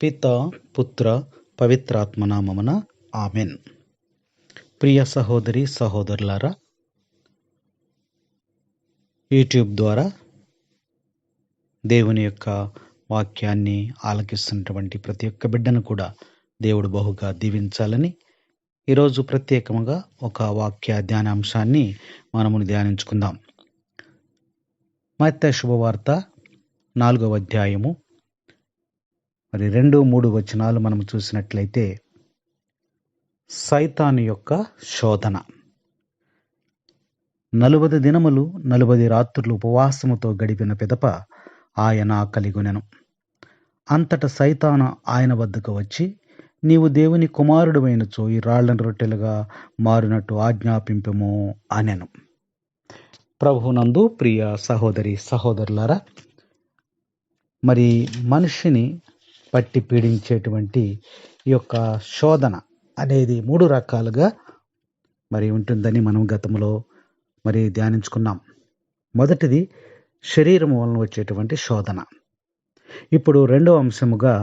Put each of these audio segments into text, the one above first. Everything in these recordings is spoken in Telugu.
పిత పుత్ర పవిత్రాత్మ నామమున ఆమెన్. ప్రియ సహోదరి సహోదరులారా, యూట్యూబ్ ద్వారా దేవుని యొక్క వాక్యాన్ని ఆలకిస్తున్నటువంటి ప్రతి ఒక్క బిడ్డను కూడా దేవుడు బహుగా దీవించాలని ఈరోజు ప్రత్యేకంగా ఒక వాక్య ధ్యానాంశాన్ని మనము ధ్యానించుకుందాం. మత్తయి శుభవార్త 4వ అధ్యాయము 2-3 వచనాలు మనము చూసినట్లయితే, సైతాను యొక్క శోధన. 40 దినములు 40 రాత్రులు ఉపవాసముతో గడిపిన పిదప ఆయన ఆకలిగొనెను. అంతట సైతాను ఆయన వద్దకు వచ్చి, నీవు దేవుని కుమారుడవైనచో ఈ రాళ్లను రొట్టెలుగా మారునట్టు ఆజ్ఞాపింపుము అనెను. ప్రభువునందు ప్రియ సహోదరి సహోదరులారా, మరి మనిషిని పట్టి పీడించేటువంటి ఈ యొక్క శోధన అనేది 3 రకాలుగా ఉంటుందని మనం గతంలో ధ్యానించుకున్నాం. మొదటిది శరీరం వలన వచ్చేటువంటి శోధన. ఇప్పుడు రెండవ అంశముగా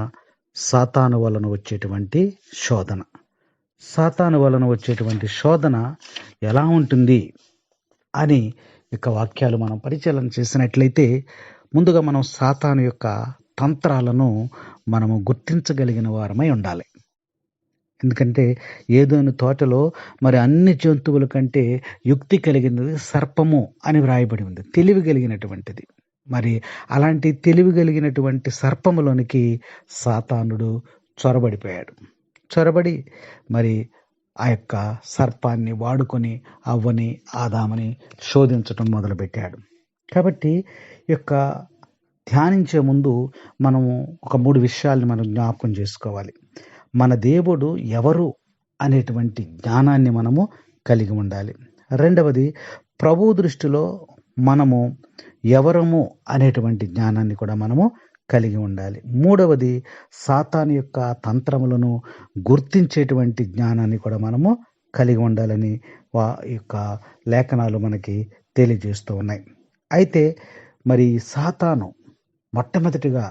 సాతాను వలన వచ్చేటువంటి శోధన. సాతాను వలన వచ్చేటువంటి శోధన ఎలా ఉంటుంది అని యొక్క వాక్యాలు మనం పరిశీలన చేసినట్లయితే, ముందుగా మనం సాతాను యొక్క తంత్రాలను మనము గుర్తించగలిగిన వారమై ఉండాలి. ఎందుకంటే ఏదోని తోటలో అన్ని జంతువుల కంటే యుక్తి కలిగినది సర్పము అని వ్రాయబడి ఉంది, తెలివి కలిగినటువంటిది. అలాంటి తెలివి కలిగినటువంటి సర్పములోనికి సాతానుడు చొరబడిపోయాడు. చొరబడి ఆ యొక్క సర్పాన్ని వాడుకొని అవ్వని ఆదామని శోధించటం మొదలుపెట్టాడు. కాబట్టి ఈ యొక్క ధ్యానించే ముందు మనము ఒక 3 విషయాల్ని మనం జ్ఞాపకం చేసుకోవాలి. మన దేవుడు ఎవరు అనేటువంటి జ్ఞానాన్ని మనము కలిగి ఉండాలి. రెండవది, ప్రభు దృష్టిలో మనము ఎవరము అనేటువంటి జ్ఞానాన్ని కూడా మనము కలిగి ఉండాలి. మూడవది, సాతాను యొక్క తంత్రములను గుర్తించేటువంటి జ్ఞానాన్ని కూడా మనము కలిగి ఉండాలని ఈ యొక్క లేఖనాలు మనకి తెలియజేస్తూ ఉన్నాయి. అయితే సాతాను మొట్టమొదటిగా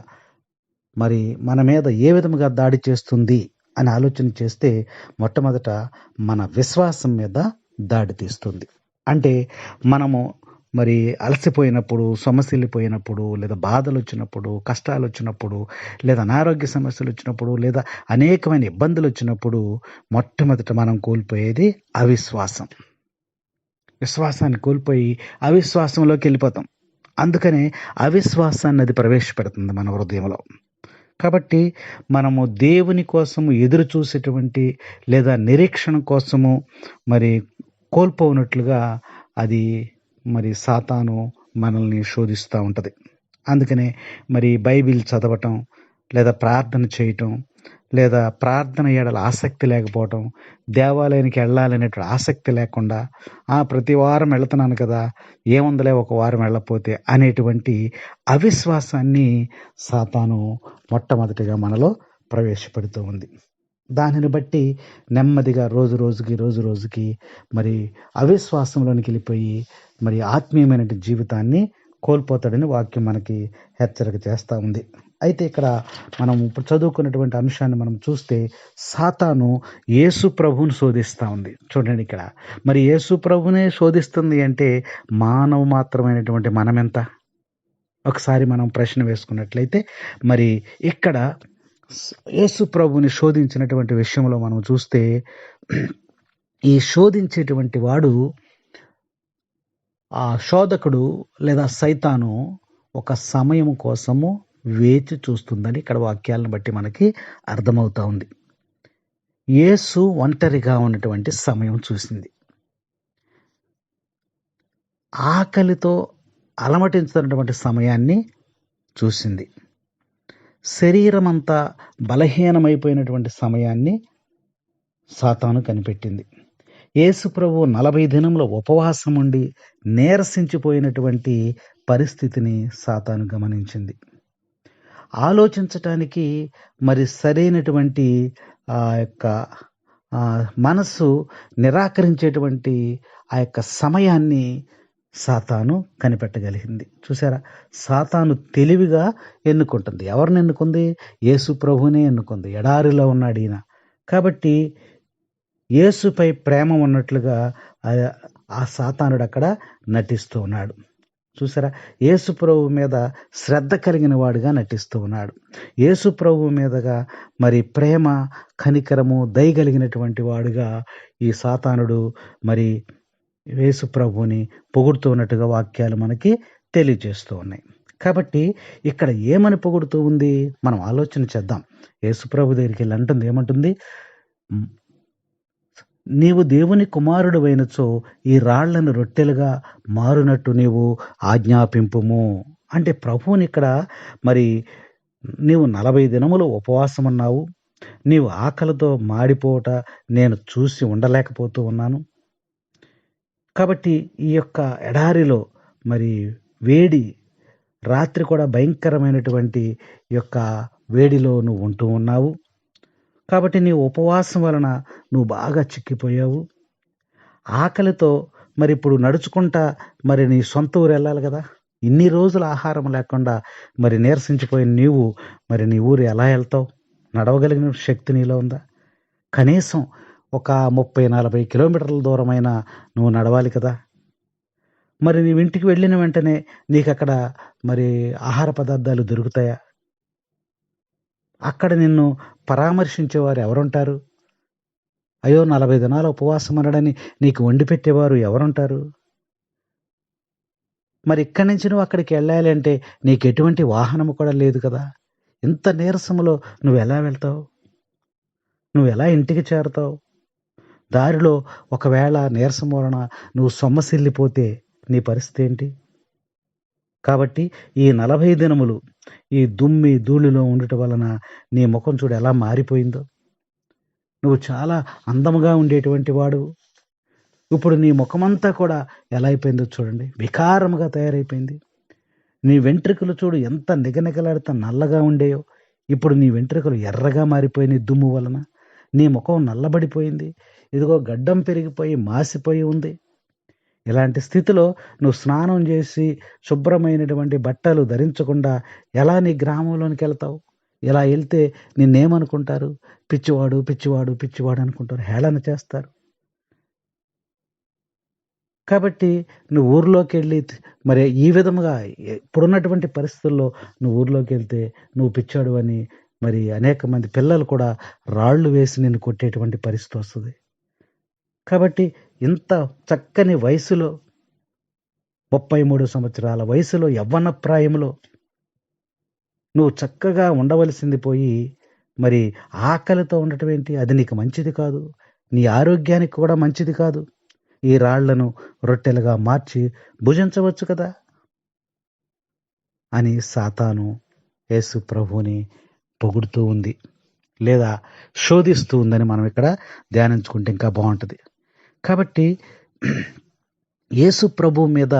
మన మీద ఏ విధముగా దాడి చేస్తుంది అని ఆలోచన చేస్తే, మొట్టమొదట మన విశ్వాసం మీద దాడి తీస్తుంది. అంటే మనము అలసిపోయినప్పుడు, సొమ్మసిల్లిపోయినప్పుడు, లేదా బాధలు వచ్చినప్పుడు, కష్టాలు వచ్చినప్పుడు, లేదా అనారోగ్య సమస్యలు వచ్చినప్పుడు, లేదా అనేకమైన ఇబ్బందులు వచ్చినప్పుడు మొట్టమొదట మనం కోల్పోయేది అవిశ్వాసం. విశ్వాసాన్ని కోల్పోయి అవిశ్వాసంలోకి వెళ్ళిపోతాం. అందుకనే అవిశ్వాసాన్ని అది ప్రవేశపెడుతుంది మన హృదయంలో. కాబట్టి మనము దేవుని కోసము ఎదురు చూసేటువంటి లేదా నిరీక్షణ కోసము కోల్పోనట్లుగా అది సాతాను మనల్ని శోధిస్తూ ఉంటుంది. అందుకనే బైబిల్ చదవటం, లేదా ప్రార్థన చేయటం, లేదా ప్రార్థన ఎడల ఆసక్తి లేకపోవటం, దేవాలయానికి వెళ్ళాలనేటువంటి ఆసక్తి లేకుండా, ప్రతి వారం వెళుతున్నాను కదా, ఏముందలే ఒక వారం వెళ్ళకపోతే అనేటువంటి అవిశ్వాసాన్ని సాతాను మొట్టమొదటిగా మనలో ప్రవేశపెడుతూ ఉంది. దానిని బట్టి నెమ్మదిగా రోజు రోజుకి అవిశ్వాసంలోనికి వెళ్ళిపోయి ఆత్మీయమైన జీవితాన్ని కోల్పోతాడని వాక్యం మనకి హెచ్చరిక చేస్తూ ఉంది. అయితే ఇక్కడ మనం ఇప్పుడు చదువుకున్నటువంటి అంశాన్ని మనం చూస్తే, సాతాను యేసు ప్రభువుని శోధిస్తూ ఉంది. చూడండి, ఇక్కడ యేసు ప్రభునే శోధిస్తుంది అంటే మానవ మాత్రమైనటువంటి మనమెంత? ఒకసారి మనం ప్రశ్న వేసుకున్నట్లయితే, ఇక్కడ యేసు ప్రభుని శోధించినటువంటి విషయంలో మనం చూస్తే, ఈ శోధించేటువంటి వాడు, ఆ శోధకుడు లేదా సైతాను ఒక సమయం కోసము వేచి చూస్తుందని ఇక్కడ వాక్యాలను బట్టి మనకి అర్థమవుతా ఉంది. యేసు ఒంటరిగా ఉన్నటువంటి సమయం చూసింది. ఆకలితో అలమటించినటువంటి సమయాన్ని చూసింది. శరీరం అంతా బలహీనమైపోయినటువంటి సమయాన్ని సాతాను కనిపెట్టింది. యేసు ప్రభు 40 దినముల ఉపవాసం ఉండి నీరసించిపోయినటువంటి పరిస్థితిని సాతాను గమనించింది. ఆలోచించటానికి సరైనటువంటి ఆ యొక్క మనస్సు నిరాకరించేటువంటి ఆ యొక్క సమయాన్ని సాతాను కనిపెట్టగలిగింది. చూసారా? సాతాను తెలివిగా ఎన్నుకుంటుంది. ఎవరిని ఎన్నుకుంది? యేసు ప్రభువునే ఎన్నుకుంది. ఎడారిలో ఉన్నాడు ఈయన. కాబట్టి యేసుపై ప్రేమ ఉన్నట్లుగా ఆ సాతానుడు అక్కడ నటిస్తూ ఉన్నాడు. చూసారా? యేసు ప్రభువు మీద శ్రద్ధ కలిగిన వాడుగా నటిస్తూ ఉన్నాడు. యేసు ప్రభువు మీదగా మరి ప్రేమ, కనికరము, దయ కలిగినటువంటి వాడుగా ఈ సాతానుడు మరి యేసు ప్రభువుని పొగుడుతూ ఉన్నట్టుగా వాక్యాలు మనకి తెలియజేస్తూ ఉన్నాయి. కాబట్టి ఇక్కడ ఏమని పొగుడుతూ ఉంది? మనం ఆలోచన చేద్దాం. యేసు ప్రభు దగ్గరికి వెళ్ళి అంటుంది, ఏమంటుంది? నీవు దేవుని కుమారుడవైనచో ఈ రాళ్లను రొట్టెలుగా మారునట్టు నీవు ఆజ్ఞాపింపుము. అంటే ప్రభువుని ఇక్కడ మరి నీవు 40 దినములు ఉపవాసం ఉన్నావు. నీవు ఆకలితో మాడిపోవట నేను చూసి ఉండలేకపోతూ ఉన్నాను. కాబట్టి ఈ యొక్క ఎడారిలో మరి వేడి, రాత్రి కూడా భయంకరమైనటువంటి యొక్క వేడిలో నువ్వు ఉంటూ ఉన్నావు. కాబట్టి నీ ఉపవాసం వలన నువ్వు బాగా చిక్కిపోయావు. ఆకలితో మరి ఇప్పుడు నడుచుకుంటా మరి నీ సొంత ఊరు వెళ్ళాలి కదా! ఇన్ని రోజులు ఆహారం లేకుండా మరి నీరసించిపోయిన నీవు మరి నీ ఊరు ఎలా వెళ్తావు? నడవగలిగిన శక్తి నీలో ఉందా? కనీసం ఒక 30-40 కిలోమీటర్ల దూరమైనా నువ్వు నడవాలి కదా! మరి నీవు ఇంటికి వెళ్ళిన వెంటనే నీకక్కడ మరి ఆహార పదార్థాలు దొరుకుతాయా? అక్కడ నిన్ను పరామర్శించేవారు ఎవరుంటారు? అయ్యో 40 దినాల ఉపవాసం అనడని నీకు వండి పెట్టేవారు ఎవరుంటారు? మరి ఇక్కడి నుంచి నువ్వు అక్కడికి వెళ్ళాలి అంటే నీకు ఎటువంటి వాహనము కూడా లేదు కదా! ఇంత నీరసములో నువ్వెలా వెళ్తావు? నువ్వెలా ఇంటికి చేరతావు? దారిలో ఒకవేళ నీరసం వలన నువ్వు సొమ్మసిల్లిపోతే నీ పరిస్థితి ఏంటి? కాబట్టి ఈ 40 దినములు ఈ దుమ్మి ధూళిలో ఉండటం వలన నీ ముఖం చూడు ఎలా మారిపోయిందో. నువ్వు చాలా అందముగా ఉండేటువంటి వాడువు. ఇప్పుడు నీ ముఖమంతా కూడా ఎలా అయిపోయిందో చూడండి. వికారముగా తయారైపోయింది. నీ వెంట్రుకలు చూడు ఎంత నిగనిగలాడుతా నల్లగా ఉండేయో. ఇప్పుడు నీ వెంట్రుకలు ఎర్రగా మారిపోయినాయి దుమ్ము వలన. నీ ముఖం నల్లబడిపోయింది. ఇదిగో గడ్డం పెరిగిపోయి మాసిపోయి ఉంది. ఇలాంటి స్థితిలో నువ్వు స్నానం చేసి శుభ్రమైనటువంటి బట్టలు ధరించకుండా ఎలా నీ గ్రామంలోనికి వెళ్తావు? ఇలా వెళ్తే నిన్నేమనుకుంటారు? పిచ్చివాడు, పిచ్చివాడు, పిచ్చివాడు అనుకుంటారు. హేళన చేస్తారు. కాబట్టి నువ్వు ఊర్లోకి వెళ్ళి మరి ఈ విధముగా ఇప్పుడున్నటువంటి పరిస్థితుల్లో నువ్వు ఊర్లోకి వెళ్తే నువ్వు పిచ్చాడు అని మరి అనేక మంది పిల్లలు కూడా రాళ్ళు వేసి నిన్ను కొట్టేటువంటి పరిస్థితి వస్తుంది. కాబట్టి ఇంత చక్కని వయసులో 33 సంవత్సరాల వయసులో యవ్వన ప్రాయంలో నువ్వు చక్కగా ఉండవలసింది పోయి మరి ఆకలితో ఉండటం ఏంటి? అది నీకు మంచిది కాదు. నీ ఆరోగ్యానికి కూడా మంచిది కాదు. ఈ రాళ్లను రొట్టెలుగా మార్చి భుజించవచ్చు కదా అని సాతాను యేసు ప్రభువుని పొగుడుతూ ఉంది, లేదా శోధిస్తూ ఉందని మనం ఇక్కడ ధ్యానించుకుంటే ఇంకా బాగుంటుంది. కాబట్టి యేసు ప్రభువు మీద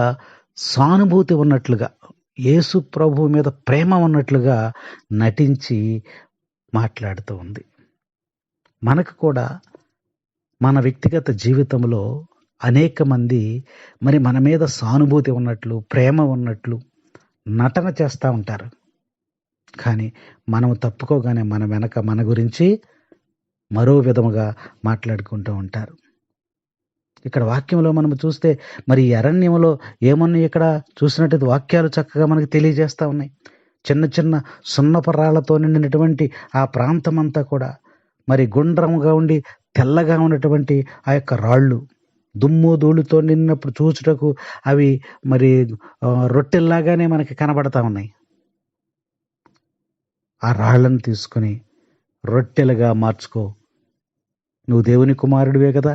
సానుభూతి ఉన్నట్లుగా, యేసు ప్రభువు మీద ప్రేమ ఉన్నట్లుగా నటించి మాట్లాడుతూ ఉంది. మనకు కూడా మన వ్యక్తిగత జీవితంలో అనేక మంది మరి మన మీద సానుభూతి ఉన్నట్లు, ప్రేమ ఉన్నట్లు నటన చేస్తూ ఉంటారు. కానీ మనం తప్పుకోగానే మన వెనక మన గురించి మరో విధముగా మాట్లాడుకుంటూ ఉంటారు. ఇక్కడ వాక్యంలో మనం చూస్తే మరి అరణ్యంలో ఏమన్నా ఇక్కడ చూసినట్టు వాక్యాలు చక్కగా మనకు తెలియజేస్తూ ఉన్నాయి. చిన్న చిన్న సున్నపు రాళ్లతో నిండినటువంటి ఆ ప్రాంతం అంతా కూడా మరి గుండ్రంగా ఉండి తెల్లగా ఉన్నటువంటి ఆ యొక్క రాళ్ళు దుమ్ము ధూళితో నిన్నప్పుడు చూచుటకు అవి మరి రొట్టెల్లాగానే మనకి కనబడతా ఉన్నాయి. ఆ రాళ్లను తీసుకుని రొట్టెలుగా మార్చుకో. నువ్వు దేవుని కుమారుడివే కదా.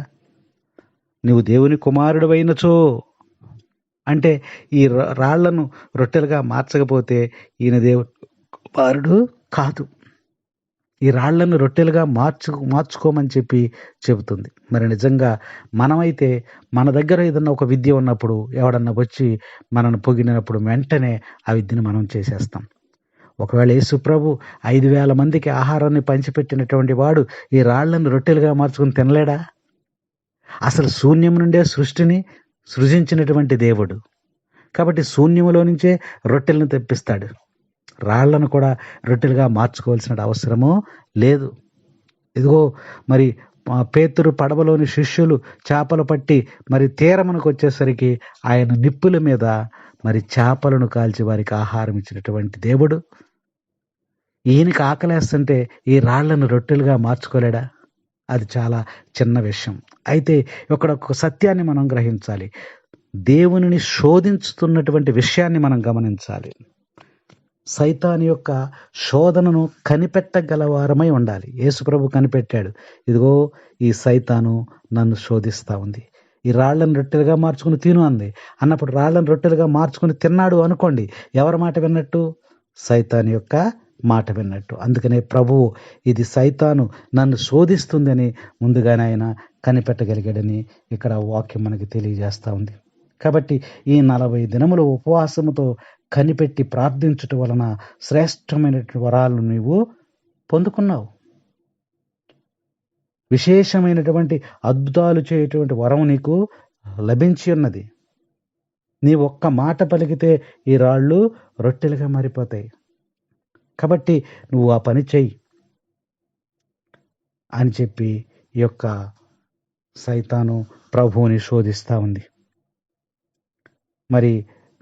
నువ్వు దేవుని కుమారుడివైనచో అంటే ఈ రాళ్లను రొట్టెలుగా మార్చకపోతే ఈయన దేవుని కుమారుడు కాదు. ఈ రాళ్లను రొట్టెలుగా మార్చుకోమని చెప్పి చెబుతుంది. మరి నిజంగా మనమైతే మన దగ్గర ఏదన్నా ఒక విద్య ఉన్నప్పుడు ఎవడన్నా వచ్చి మనను పొగిడినప్పుడు వెంటనే ఆ విద్యను మనం చేసేస్తాం. ఒకవేళ యేసు ప్రభు 5,000 మందికి ఆహారాన్ని పంచిపెట్టినటువంటి వాడు ఈ రాళ్లను రొట్టెలుగా మార్చుకుని తినలేడా? అసలు శూన్యం నుండే సృష్టిని సృజించినటువంటి దేవుడు, కాబట్టి శూన్యములో నుంచే రొట్టెలను తెప్పిస్తాడు. రాళ్లను కూడా రొట్టెలుగా మార్చుకోవాల్సిన అవసరము లేదు. ఇదిగో మరి పేతురు పడవలోని శిష్యులు చేపలు పట్టి మరి తీరమునకు వచ్చేసరికి ఆయన నిప్పుల మీద మరి చేపలను కాల్చి వారికి ఆహారం ఇచ్చినటువంటి దేవుడు, ఈయనకి ఆకలేస్తుంటే ఈ రాళ్లను రొట్టెలుగా మార్చుకోలేడా? అది చాలా చిన్న విషయం. అయితే ఇక్కడ ఒక సత్యాన్ని మనం గ్రహించాలి. దేవునిని శోధించుతున్నటువంటి విషయాన్ని మనం గమనించాలి. సైతాను యొక్క శోధనను కనిపెట్టగలవారమై ఉండాలి. యేసుప్రభు కనిపెట్టాడు. ఇదిగో ఈ సైతాను నన్ను శోధిస్తా ఉంది, ఈ రాళ్లను రొట్టెలుగా మార్చుకుని తిను అంది. అన్నప్పుడు రాళ్లను రొట్టెలుగా మార్చుకుని తిన్నాడు అనుకోండి, ఎవరి మాట విన్నట్టు? సైతాను యొక్క మాట విన్నట్టు. అందుకనే ప్రభువు ఇది సైతాను నన్ను శోధిస్తుందని ముందుగానే ఆయన కనిపెట్టగలిగాడని ఇక్కడ వాక్యం మనకి తెలియజేస్తూ ఉంది. కాబట్టి ఈ 40 దినములు ఉపవాసముతో కనిపెట్టి ప్రార్థించుట వలన శ్రేష్టమైనటువంటి వరాలను నీవు పొందుకున్నావు. విశేషమైనటువంటి అద్భుతాలు చేయటువంటి వరం నీకు లభించి ఉన్నది. నీ ఒక్క మాట పలికితే ఈ రాళ్ళు రొట్టెలుగా మారిపోతాయి. కాబట్టి నువ్వు ఆ పని చెయ్యి అని చెప్పి ఈ యొక్క సైతాను ప్రభువుని శోధిస్తూ ఉంది. మరి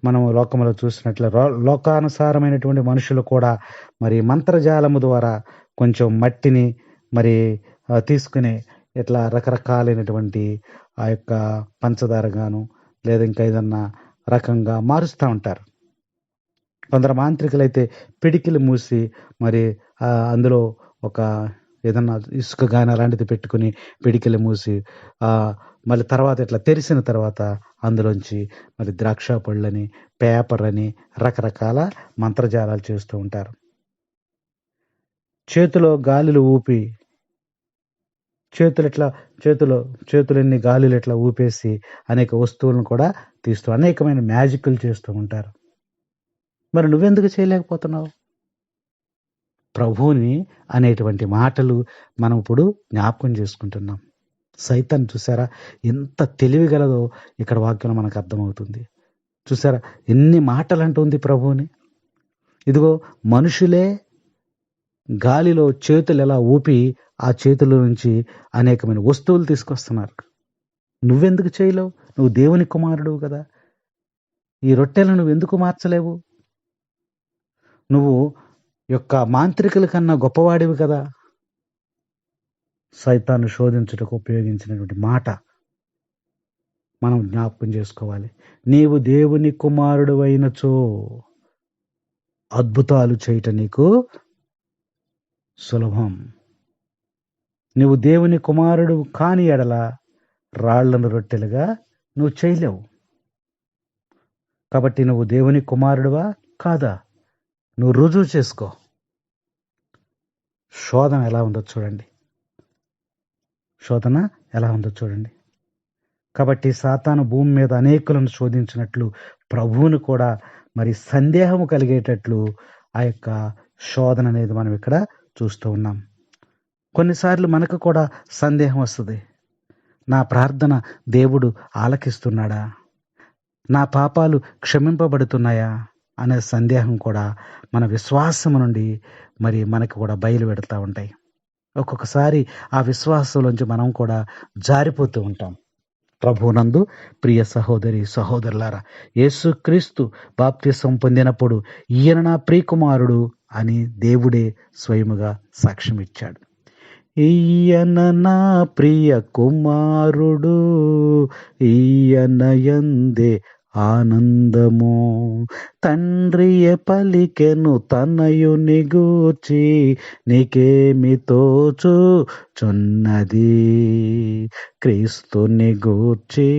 మనం లోకంలో చూసినట్లు లోకానుసారమైనటువంటి మనుషులు కూడా మరి మంత్రజాలము ద్వారా కొంచెం మట్టిని మరి తీసుకుని ఇట్లా రకరకాలైనటువంటి ఆ యొక్క పంచదారగాను లేదా ఇంకా ఏదన్నా రకంగా మారుస్తూ ఉంటారు. కొందరు మాంత్రికులైతే పిడికిలు మూసి మరి అందులో ఒక ఏదన్నా ఇసుక గాని అలాంటిది పెట్టుకుని పిడికిలు మూసి మళ్ళీ తర్వాత ఇట్లా తెరిసిన తర్వాత అందులోంచి మరి ద్రాక్ష పళ్ళని, పేపర్ అని రకరకాల మంత్రజాలాలు చేస్తూ ఉంటారు. చేతిలో గాలిలు ఊపి చేతులెన్ని గాలిలు ఇట్లా ఊపేసి అనేక వస్తువులను కూడా తీస్తూ అనేకమైన మ్యాజిక్లు చేస్తూ ఉంటారు. మరి నువ్వెందుకు చేయలేకపోతున్నావు? ప్రభువుని అనేటువంటి మాటలు మనం ఇప్పుడు జ్ఞాపకం చేసుకుంటున్నాం. సైతాన్ చూసారా ఎంత తెలివిగలదో ఇక్కడ వాక్యం మనకు అర్థమవుతుంది. చూసారా ఎన్ని మాటలు అంటుంది ప్రభువుని. ఇదిగో మనుషులే గాలిలో చేతులు ఎలా ఊపి ఆ చేతుల నుంచి అనేకమైన వస్తువులు తీసుకొస్తున్నారు. నువ్వెందుకు చేయలేవు? నువ్వు దేవుని కుమారుడు కదా. ఈ రొట్టెలను నువ్వు ఎందుకు మార్చలేవు? నువ్వు యొక్క మాంత్రికుల కన్నా గొప్పవాడివి కదా. సైతాను శోధించుటకు ఉపయోగించినటువంటి మాట మనం జ్ఞాపకం చేసుకోవాలి. నీవు దేవుని కుమారుడు అయినచో అద్భుతాలు చేయటం నీకు సులభం. నువ్వు దేవుని కుమారుడు కాని ఎడల రాళ్లను రొట్టెలుగా నువ్వు చేయలేవు. కాబట్టి నువ్వు దేవుని కుమారుడువా కాదా నువ్వు రుజువు చేసుకో. శోధన ఎలా ఉందో చూడండి. కాబట్టి సాతాను భూమి మీద అనేకులను శోధించినట్లు ప్రభువును కూడా మరి సందేహము కలిగేటట్లు ఆ యొక్క శోధన అనేది మనం ఇక్కడ చూస్తూ ఉన్నాం. కొన్నిసార్లు మనకు కూడా సందేహం వస్తుంది. నా ప్రార్థన దేవుడు ఆలకిస్తున్నాడా? నా పాపాలు క్షమింపబడుతున్నాయా అనే సందేహం కూడా మన విశ్వాసం నుండి మరి మనకు కూడా బయలుపెడుతూ ఉంటాయి. ఒక్కొక్కసారి ఆ విశ్వాసంలోంచి మనం కూడా జారిపోతూ ఉంటాం. ప్రభువునందు ప్రియ సహోదరి సహోదరులారా, యేసుక్రీస్తు బాప్తిసం పొందినప్పుడు ఈయన నా ప్రియకుమారుడు అని దేవుడే స్వయముగా సాక్ష్యం ఇచ్చాడు. ఈయన నా ప్రియ కుమారుడు, ఈయన యందే ఆనందము, తండ్రియ పలికెను తనయుని గూర్చి, నీకేమి తోచుచున్నది? క్రీస్తుని గూర్చి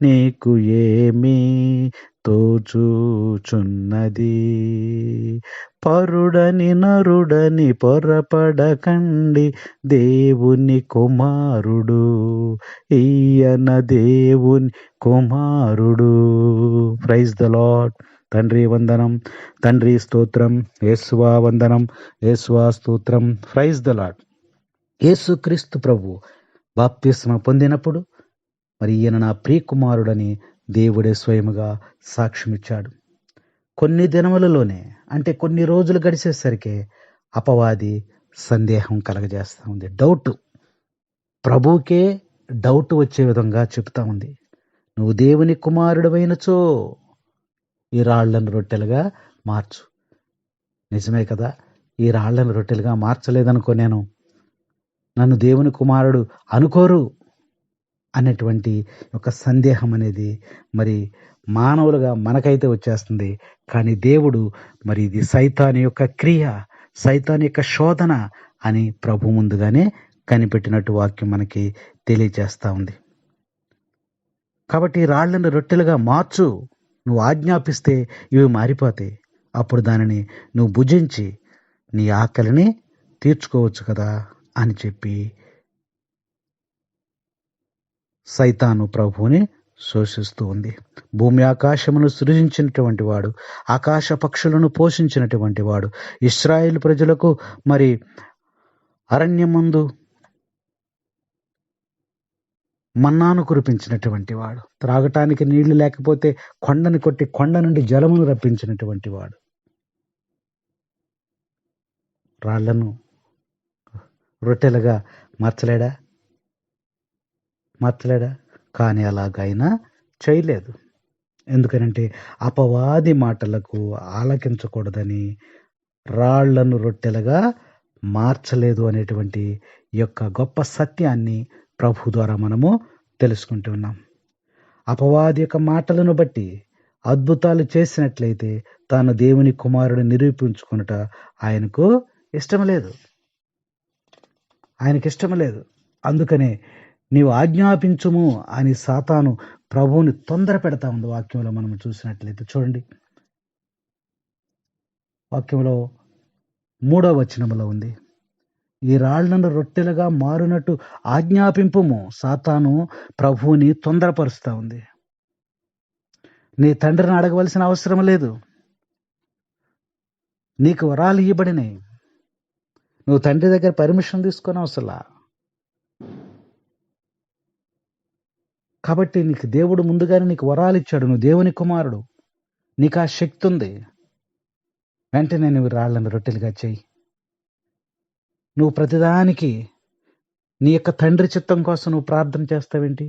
నీకు ఏమి తోచుచున్నది? పరుడని నరుడని పొరపడకండి, దేవుని కుమారుడు, ఈయన దేవుని కుమారుడు. Praise the lord. తండ్రి వందనం, తండ్రి స్తోత్రం, యేసువా వందనం, యేసువా స్తోత్రం. Praise the lord. యేసుక్రీస్తు ప్రభు బాప్తిస్మ పొందినప్పుడు మరి ఈయన నా ప్రియకుమారుడని దేవుడే స్వయముగా సాక్ష్యమిచ్చాడు. కొన్ని దినములలోనే, అంటే కొన్ని రోజులు గడిచేసరికి అపవాది సందేహం కలగజేస్తూ ఉంది. ప్రభువుకే డౌట్ వచ్చే విధంగా చెప్తా ఉంది. నువ్వు దేవుని కుమారుడవైనచో ఈ రాళ్లను రొట్టెలుగా మార్చు. నిజమే కదా, ఈ రాళ్లను రొట్టెలుగా మార్చలేదనుకో, నన్ను దేవుని కుమారుడు అనుకోరు అనేటువంటి ఒక సందేహం అనేది మరి మానవులుగా మనకైతే వచ్చేస్తుంది. కానీ దేవుడు మరి ఇది సైతాను యొక్క క్రియ, సైతాను యొక్క శోధన అని ప్రభు ముందుగానే కనిపెట్టినట్టు వాక్యం మనకి తెలియజేస్తూ ఉంది. కాబట్టి రాళ్లను రొట్టెలుగా మార్చు, నువ్వు ఆజ్ఞాపిస్తే ఇవి మారిపోతాయి. అప్పుడు దానిని నువ్వు భుజించి నీ ఆకలిని తీర్చుకోవచ్చు కదా అని చెప్పి సైతాను ప్రభువుని శోషిస్తూ ఉంది. భూమి ఆకాశమును సృజించినటువంటి వాడు, ఆకాశ పక్షులను పోషించినటువంటి వాడు, ఇశ్రాయేలు ప్రజలకు మరి అరణ్యమందు మన్నాను కురిపించినటువంటి వాడు, త్రాగటానికి నీళ్లు లేకపోతే కొండని కొట్టి కొండ నుండి జలమును రప్పించినటువంటి వాడు, రాళ్లను రొట్టెలుగా మార్చలేడా? కానీ అలాగైనా చేయలేదు. ఎందుకనంటే అపవాది మాటలకు ఆలకించకూడదని రాళ్లను రొట్టెలుగా మార్చలేదు అనేటువంటి యొక్క గొప్ప సత్యాన్ని ప్రభు ద్వారా మనము తెలుసుకుంటూ ఉన్నాం. అపవాది యొక్క మాటలను బట్టి అద్భుతాలు చేసినట్లయితే తాను దేవుని కుమారుడు నిరూపించుకున్నట ఆయనకు ఇష్టం లేదు. అందుకనే నీవు ఆజ్ఞాపించుము అని సాతాను ప్రభువుని తొందర పెడతా ఉంది. వాక్యంలో మనం చూసినట్లయితే చూడండి, వాక్యంలో 3వ వచనములో ఉంది, ఈ రాళ్లను రొట్టెలుగా మారునట్టు ఆజ్ఞాపింపుము. సాతాను ప్రభువుని తొందరపరుస్తూ ఉంది. నీ తండ్రిని అడగవలసిన అవసరం లేదు, నీకు వరాలు ఇవ్వబడినాయి, నువ్వు తండ్రి దగ్గర పర్మిషన్ తీసుకొని అవసరంలా. కాబట్టి నీకు దేవుడు ముందుగానే నీకు వరాలు ఇచ్చాడు, నువ్వు దేవుని కుమారుడు, నీకు ఆ శక్తి ఉంది. వెంటనే నువ్వు రాళ్లను రొట్టెలుగా చెయ్యి. నువ్వు ప్రతిదానికి నీ యొక్క తండ్రి చిత్తం కోసం నువ్వు ప్రార్థన చేస్తావేంటి?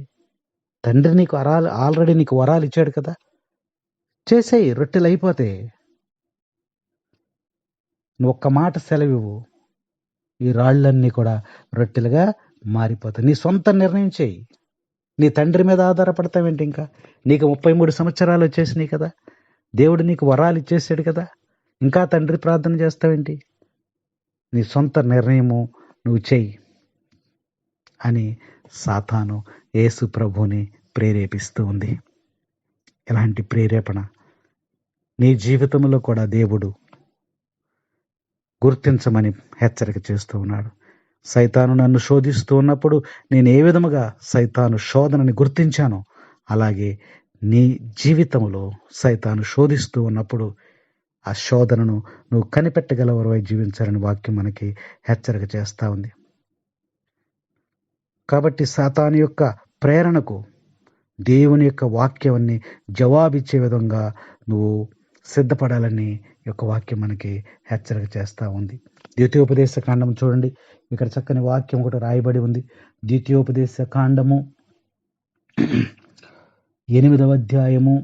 తండ్రి నీకు ఆల్రెడీ నీకు వరాలు ఇచ్చాడు కదా, చేసేయి, రొట్టెలు అయిపోతాయి. నువ్వు ఒక్క మాట సెలవివ్వు, ఈ రాళ్ళన్నీ కూడా రొట్టెలుగా మారిపోతాయి. నీ సొంత నిర్ణయం చేయి. నీ తండ్రి మీద ఆధారపడతావేంటి? ఇంకా నీకు 33 సంవత్సరాలు వచ్చేసినాయి కదా, దేవుడు నీకు వరాలు ఇచ్చేసాడు కదా, ఇంకా తండ్రి ప్రార్థన చేస్తావేంటి? నీ సొంత నిర్ణయము నువ్వు చెయ్యి అని సాతాను యేసు ప్రభువుని ప్రేరేపిస్తూ ఉంది. ఇలాంటి ప్రేరేపణ నీ జీవితంలో కూడా దేవుడు గుర్తించమని హెచ్చరిక చేస్తూ ఉన్నాడు. సైతాను నన్ను శోధిస్తూ ఉన్నప్పుడు నేను ఏ విధముగా సైతాను శోధనని గుర్తించానో, అలాగే నీ జీవితంలో సైతాను శోధిస్తూ ఉన్నప్పుడు ఆ శోధనను నువ్వు కనిపెట్టగలవరవై జీవించాలని వాక్యం మనకి హెచ్చరిక చేస్తూ ఉంది. కాబట్టి సాతాను యొక్క ప్రేరణకు దేవుని యొక్క వాక్యాన్ని జవాబిచ్చే విధంగా నువ్వు సిద్ధపడాలని యొక్క వాక్యం మనకి హెచ్చరిక చేస్తూ ఉంది. ద్వితీయోపదేశ కాండం చూడండి, ఇక్కడ చక్కని వాక్యం ఒకటి రాయబడి ఉంది. ద్వితీయోపదేశ కాండము 8వ అధ్యాయము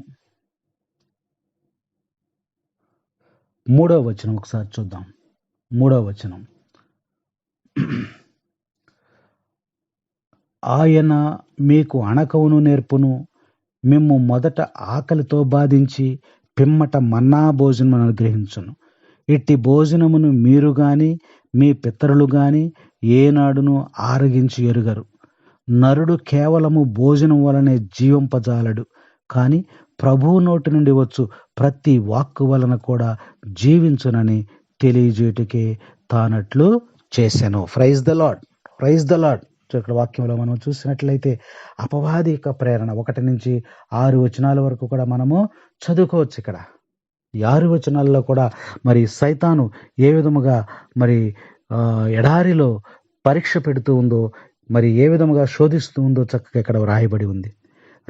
3వ వచనం ఒకసారి చూద్దాం. 3వ వచనం, ఆయన మీకు అణకవును నేర్పును, మిమ్ము మొదట ఆకలితో బాధించి పిమ్మట మన్నా భోజనమును అనుగ్రహించును. ఇట్టి భోజనమును మీరు గాని మీ పితరులు గాని ఏనాడును ఆరగించి ఎరుగరు. నరుడు కేవలము భోజనం వలనే జీవింపజాలడు, కానీ ప్రభువు నోటి నుండి వచ్చు ప్రతి వాక్కు వలన కూడా జీవించునని తెలియజేయుటకే తానట్లు చేశాను. Praise the lord, praise the lord. ఇక్కడ వాక్యంలో మనం చూసినట్లయితే అపవాది యొక్క ప్రేరణ 1 నుంచి 6 వచనాల వరకు కూడా మనము చదువుకోవచ్చు. ఇక్కడ ఈ 6 వచనాల్లో కూడా మరి సైతాను ఏ విధముగా మరి ఎడారిలో పరీక్ష పెడుతూ ఉందో, మరి ఏ విధముగా శోధిస్తూ ఉందో చక్కగా ఇక్కడ రాయబడి ఉంది.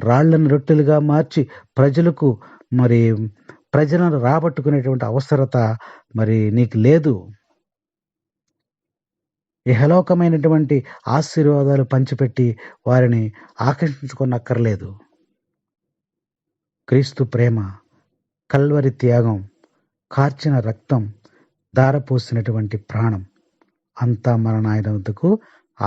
రాళ్లను రొట్టెలుగా మార్చి ప్రజలకు మరి ప్రజలను రాబట్టుకునేటువంటి అవసరత మరి నీకు లేదు. ఇహలోకమైనటువంటి ఆశీర్వాదాలు పంచిపెట్టి వారిని ఆకర్షించుకొనక్కర్లేదు. క్రీస్తు ప్రేమ, కల్వరి త్యాగం, కార్చిన రక్తం, ధారపోసినటువంటి ప్రాణం అంతా మన నాయన వద్దకు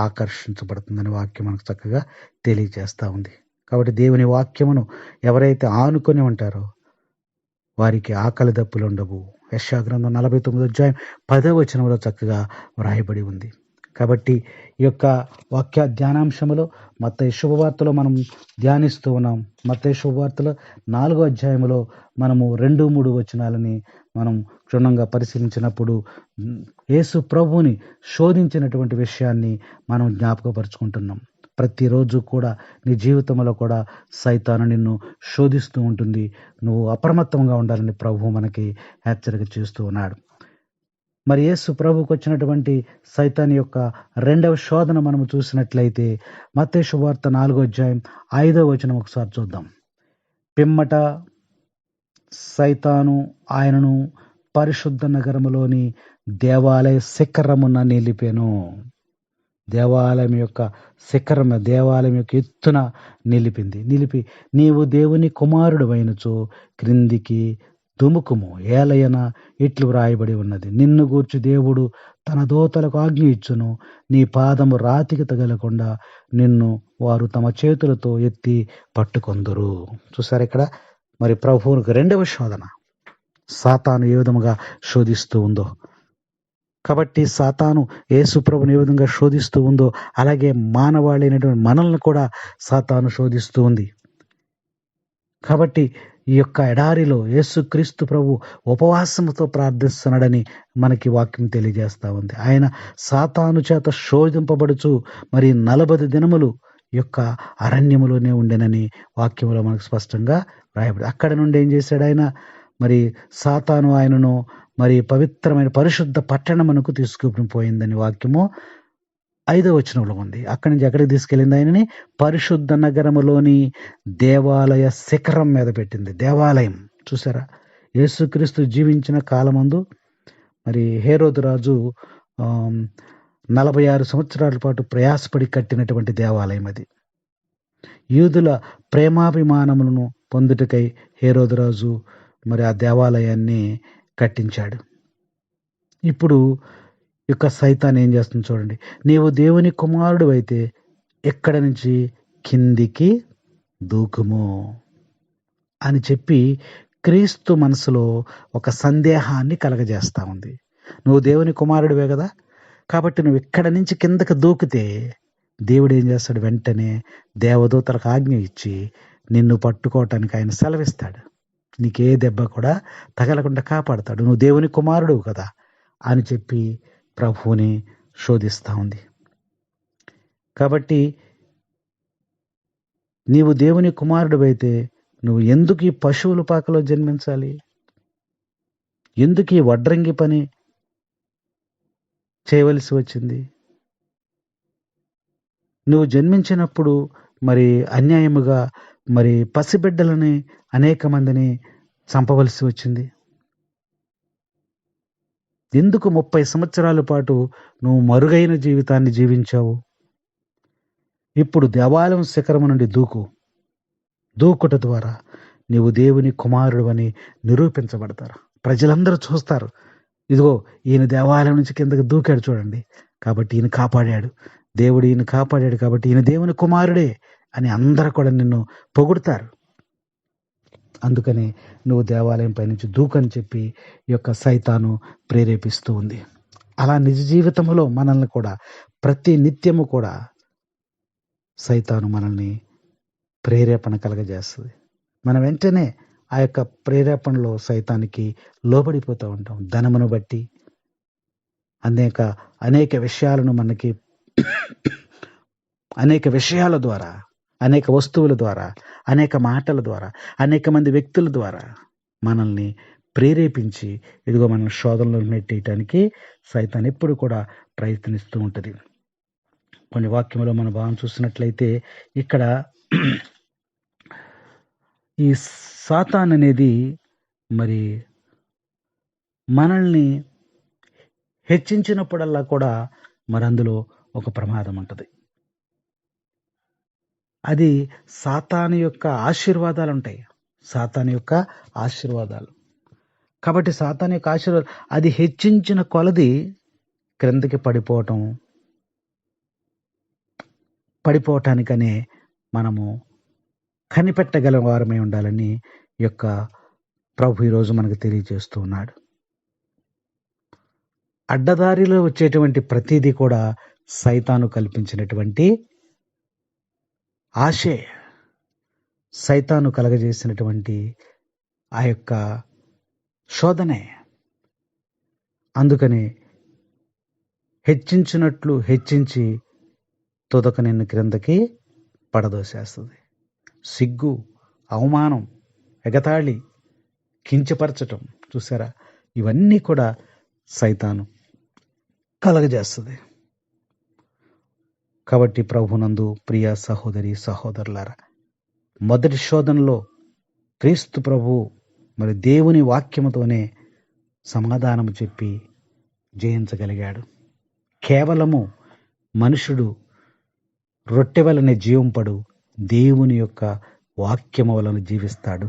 ఆకర్షించబడుతుందని వాక్యం మనకు చక్కగా తెలియజేస్తూ ఉంది. కాబట్టి దేవుని వాక్యమును ఎవరైతే ఆనుకొని ఉంటారో వారికి ఆకలి దప్పులు ఉండవు. యెషయా గ్రంథం 49 అధ్యాయం 10వ వచనంలో చక్కగా వ్రాయబడి ఉంది. కాబట్టి ఈ యొక్క వాక్య ధ్యానాంశములో మత్తయి శుభవార్తలో మనం ధ్యానిస్తూ ఉన్నాం. మత్తయి శుభవార్తలో 4వ అధ్యాయంలో మనము 2-3 వచనాలని మనం క్షుణ్ణంగా పరిశీలించినప్పుడు యేసు ప్రభువుని శోధించినటువంటి విషయాన్ని మనం జ్ఞాపకపరుచుకుంటున్నాం. ప్రతిరోజు కూడా నీ జీవితంలో కూడా సైతాను నిన్ను శోధిస్తూ ఉంటుంది. నువ్వు అప్రమత్తంగా ఉండాలని ప్రభువు మనకి హెచ్చరిక చేస్తూ ఉన్నాడు. మరి యేసు ప్రభువుకు వచ్చినటువంటి సైతాన్ యొక్క రెండవ శోధన మనము చూసినట్లయితే మత్తయి శుభవార్త 4వ అధ్యాయం 5వ వచనం ఒకసారి చూద్దాం. పిమ్మట సైతాను ఆయనను పరిశుద్ధ నగరములోని దేవాలయ శిఖరమున నిలిపెను. దేవాలయం యొక్క శిఖరం, దేవాలయం యొక్క ఎత్తున నిలిపి నీవు దేవుని కుమారుడు అయినచో క్రిందికి దుముకుము, ఏలయన ఇట్లు వ్రాయబడి ఉన్నది, నిన్ను గూర్చి దేవుడు తన దూతలకు ఆజ్ఞ ఇచ్చును, నీ పాదము రాతికి తగలకుండా నిన్ను వారు తమ చేతులతో ఎత్తి పట్టుకొందురు. చూసారు ఇక్కడ మరి ప్రభువునికి రెండవ శోధన, సాతాను ఏ విధముగా శోధిస్తూ ఉందో. కాబట్టి సాతాను యేసు ప్రభుని ఏ విధంగా శోధిస్తూ ఉందో అలాగే మానవాళైనటువంటి మనల్ని కూడా సాతాను శోధిస్తూ ఉంది. కాబట్టి ఈ యొక్క ఎడారిలో యేసుక్రీస్తు ప్రభు ఉపవాసముతో ప్రార్థిస్తున్నాడని మనకి వాక్యం తెలియజేస్తూ ఉంది. ఆయన సాతాను చేత శోధింపబడుచు మరి 40 దినములు యొక్క అరణ్యములోనే ఉండెనని వాక్యంలో మనకు స్పష్టంగా రాయబడి, అక్కడ నుండి ఏం చేశాడు ఆయన, మరి సాతాను ఆయనను మరి పవిత్రమైన పరిశుద్ధ పట్టణమునకు తీసుకుని పోయిందని వాక్యము 5వ వచనంలో ఉంది. అక్కడి నుంచి ఎక్కడికి తీసుకెళ్ళింది? ఆయనని పరిశుద్ధ నగరములోని దేవాలయ శిఖరం మీద పెట్టింది. దేవాలయం చూసారా, యేసుక్రీస్తు జీవించిన కాలమందు మరి హేరోదు రాజు 46 సంవత్సరాల పాటు ప్రయాసపడి కట్టినటువంటి దేవాలయం అది. యూదుల ప్రేమాభిమానములను పొందుటకై హేరోదు రాజు మరి ఆ దేవాలయాన్ని కట్టించాడు. ఇప్పుడు యొక్క సైతాన్ ఏం చేస్తుంది చూడండి, నీవు దేవుని కుమారుడు అయితే ఎక్కడి నుంచి కిందికి దూకుము అని చెప్పి క్రీస్తు మనసులో ఒక సందేహాన్ని కలగజేస్తా ఉంది. నువ్వు దేవుని కుమారుడివే కదా, కాబట్టి నువ్వు ఎక్కడి నుంచి కిందకి దూకితే దేవుడు ఏం చేస్తాడు, వెంటనే దేవదూతలకు ఆజ్ఞ ఇచ్చి నిన్ను పట్టుకోవటానికి ఆయన సెలవిస్తాడు. నీకే దెబ్బ కూడా తగలకుండా కాపాడతాడు. నువ్వు దేవుని కుమారుడు కదా అని చెప్పి ప్రభువుని శోధిస్తూ ఉంది. కాబట్టి నీవు దేవుని కుమారుడు అయితే నువ్వు ఎందుకు ఈ పశువుల పాకలో జన్మించాలి, ఎందుకు ఈ వడ్రంగి పని చేయవలసి వచ్చింది, నువ్వు జన్మించినప్పుడు మరి అన్యాయముగా మరి పసిబిడ్డలని అనేక మందిని చంపవలసి వచ్చింది, ఎందుకు 30 సంవత్సరాల పాటు నువ్వు మరుగైన జీవితాన్ని జీవించావు, ఇప్పుడు దేవాలయం శిఖరము నుండి దూకుట ద్వారా నీవు దేవుని కుమారుడు అని నిరూపించబడతారు. ప్రజలందరూ చూస్తారు, ఇదిగో ఈయన దేవాలయం నుంచి కిందకి దూకాడు చూడండి, కాబట్టి ఈయన కాపాడాడు, దేవుడు ఈయన కాపాడాడు కాబట్టి ఈయన దేవుని కుమారుడే అని అందరూ కూడా నిన్ను పొగుడుతారు. అందుకని నువ్వు దేవాలయం పైనుంచి దూకని చెప్పి ఈ యొక్క సైతాను ప్రేరేపిస్తూ ఉంది. అలా నిజ జీవితంలో మనల్ని కూడా ప్రతి నిత్యము కూడా సైతాను మనల్ని ప్రేరేపణ కలగజేస్తుంది. మనం వెంటనే ఆ యొక్క ప్రేరేపణలో సైతానికి లోబడిపోతూ ఉంటాం. ధనమును బట్టి అనేక విషయాలను మనకి అనేక విషయాల ద్వారా, అనేక వస్తువుల ద్వారా, అనేక మాటల ద్వారా, అనేక మంది వ్యక్తుల ద్వారా మనల్ని ప్రేరేపించి ఇదిగో మనల్ని శోధనలో నెట్టేయటానికి సైతాన్ ఎప్పుడు కూడా ప్రయత్నిస్తూ ఉంటుంది. కొన్ని వాక్యంలో మన భావం చూసినట్లయితే ఇక్కడ ఈ సాతాన్ అనేది మరి మనల్ని హెచ్చించినప్పుడల్లా కూడా మరి అందులో ఒక ప్రమాదం ఉంటుంది. అది సాతాను యొక్క ఆశీర్వాదాలు ఉంటాయి. సాతాను యొక్క ఆశీర్వాదాలు. కాబట్టి సాతాను యొక్క ఆశీర్వాదాలు అది హెచ్చించిన కొలది క్రిందకి పడిపోవటానికనే మనము కనిపెట్టగల వారమై ఉండాలని ఈ యొక్క ప్రభు ఈరోజు మనకు తెలియజేస్తూ ఉన్నాడు. అడ్డదారిలో వచ్చేటువంటి ప్రతిదీ కూడా సైతాను కల్పించినటువంటి ఆశే, సైతాను కలగజేసినటువంటి ఆ యొక్క శోధనే. అందుకని హెచ్చించినట్లు హెచ్చించి తుదక నిన్ను క్రిందకి పడదోసేస్తుంది. సిగ్గు, అవమానం, ఎగతాళి, కించపరచటం, చూసారా, ఇవన్నీ కూడా సైతాను కలగజేస్తుంది. కాబట్టి ప్రభునందు ప్రియ సహోదరి సహోదరులారా, మొదటి శోధనలో క్రీస్తు ప్రభు మరి దేవుని వాక్యముతోనే సమాధానము చెప్పి జయించగలిగాడు. కేవలము మనుషుడు రొట్టె వలన జీవంపడు, దేవుని యొక్క వాక్యము వలన జీవిస్తాడు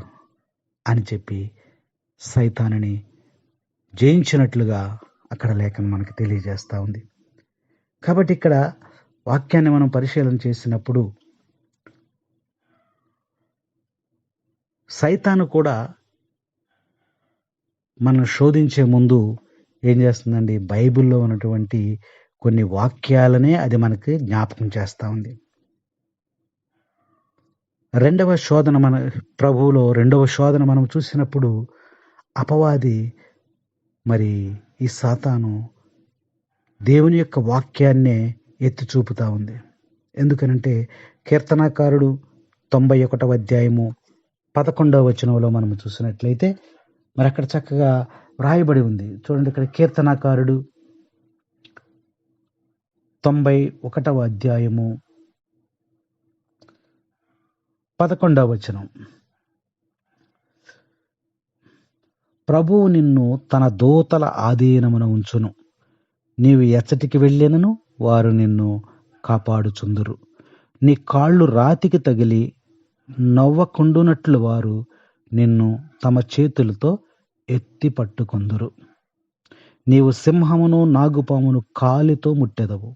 అని చెప్పి సైతానుని జయించినట్లుగా అక్కడ లేఖనం మనకు తెలియజేస్తూ ఉంది. కాబట్టి ఇక్కడ వాక్యాన్ని మనం పరిశీలన చేసినప్పుడు సైతాను కూడా మనం శోధించే ముందు ఏం చేస్తుందండి, బైబిల్లో ఉన్నటువంటి కొన్ని వాక్యాలనే అది మనకి జ్ఞాపకం చేస్తూ ఉంది. రెండవ శోధన మనం చూసినప్పుడు అపవాది మరి ఈ సాతాను దేవుని యొక్క వాక్యాన్నే ఎత్తి చూపుతా ఉంది. ఎందుకనంటే కీర్తనాకారుడు 91వ అధ్యాయము 11వ వచనంలో మనం చూసినట్లయితే మరి అక్కడ చక్కగా వ్రాయబడి ఉంది. చూడండి, ఇక్కడ కీర్తనాకారుడు 91వ అధ్యాయము 11వ వచనం, ప్రభువు నిన్ను తన దూతల ఆధీనమున ఉంచును, నీవు ఎచ్చటికి వెళ్ళినను వారు నిన్ను కాపాడుచుందురు, నీ కాళ్ళు రాతికి తగిలి నవ్వకుండునట్లు వారు నిన్ను తమ చేతులతో ఎత్తి పట్టుకొందురు. నీవు సింహమును నాగుపామును కాలితో ముట్టెదవు,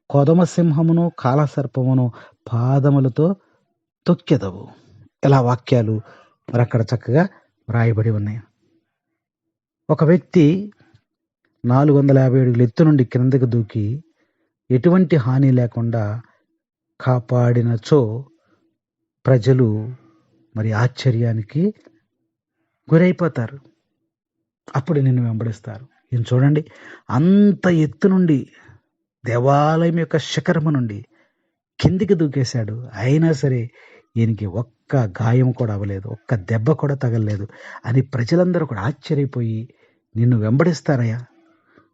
కొదమ సింహమును కాలసర్పమును పాదములతో తొక్కెదవు. ఇలా వాక్యాలు మరి అక్కడ చక్కగా వ్రాయబడి ఉన్నాయి. ఒక వ్యక్తి 450 అడుగుల ఎత్తు నుండి క్రిందకు దూకి ఎటువంటి హాని లేకుండా కాపాడినచో ప్రజలు మరి ఆశ్చర్యానికి గురైపోతారు. అప్పుడు నిన్ను వెంబడిస్తారు. ఈయన చూడండి, అంత ఎత్తు నుండి దేవాలయం యొక్క శిఖరము నుండి కిందికి దూకేశాడు. అయినా సరే ఈయనకి ఒక్క గాయం కూడా అవ్వలేదు, ఒక్క దెబ్బ కూడా తగలలేదు అని ప్రజలందరూ కూడా ఆశ్చర్యపోయి నిన్ను వెంబడిస్తారయ్యా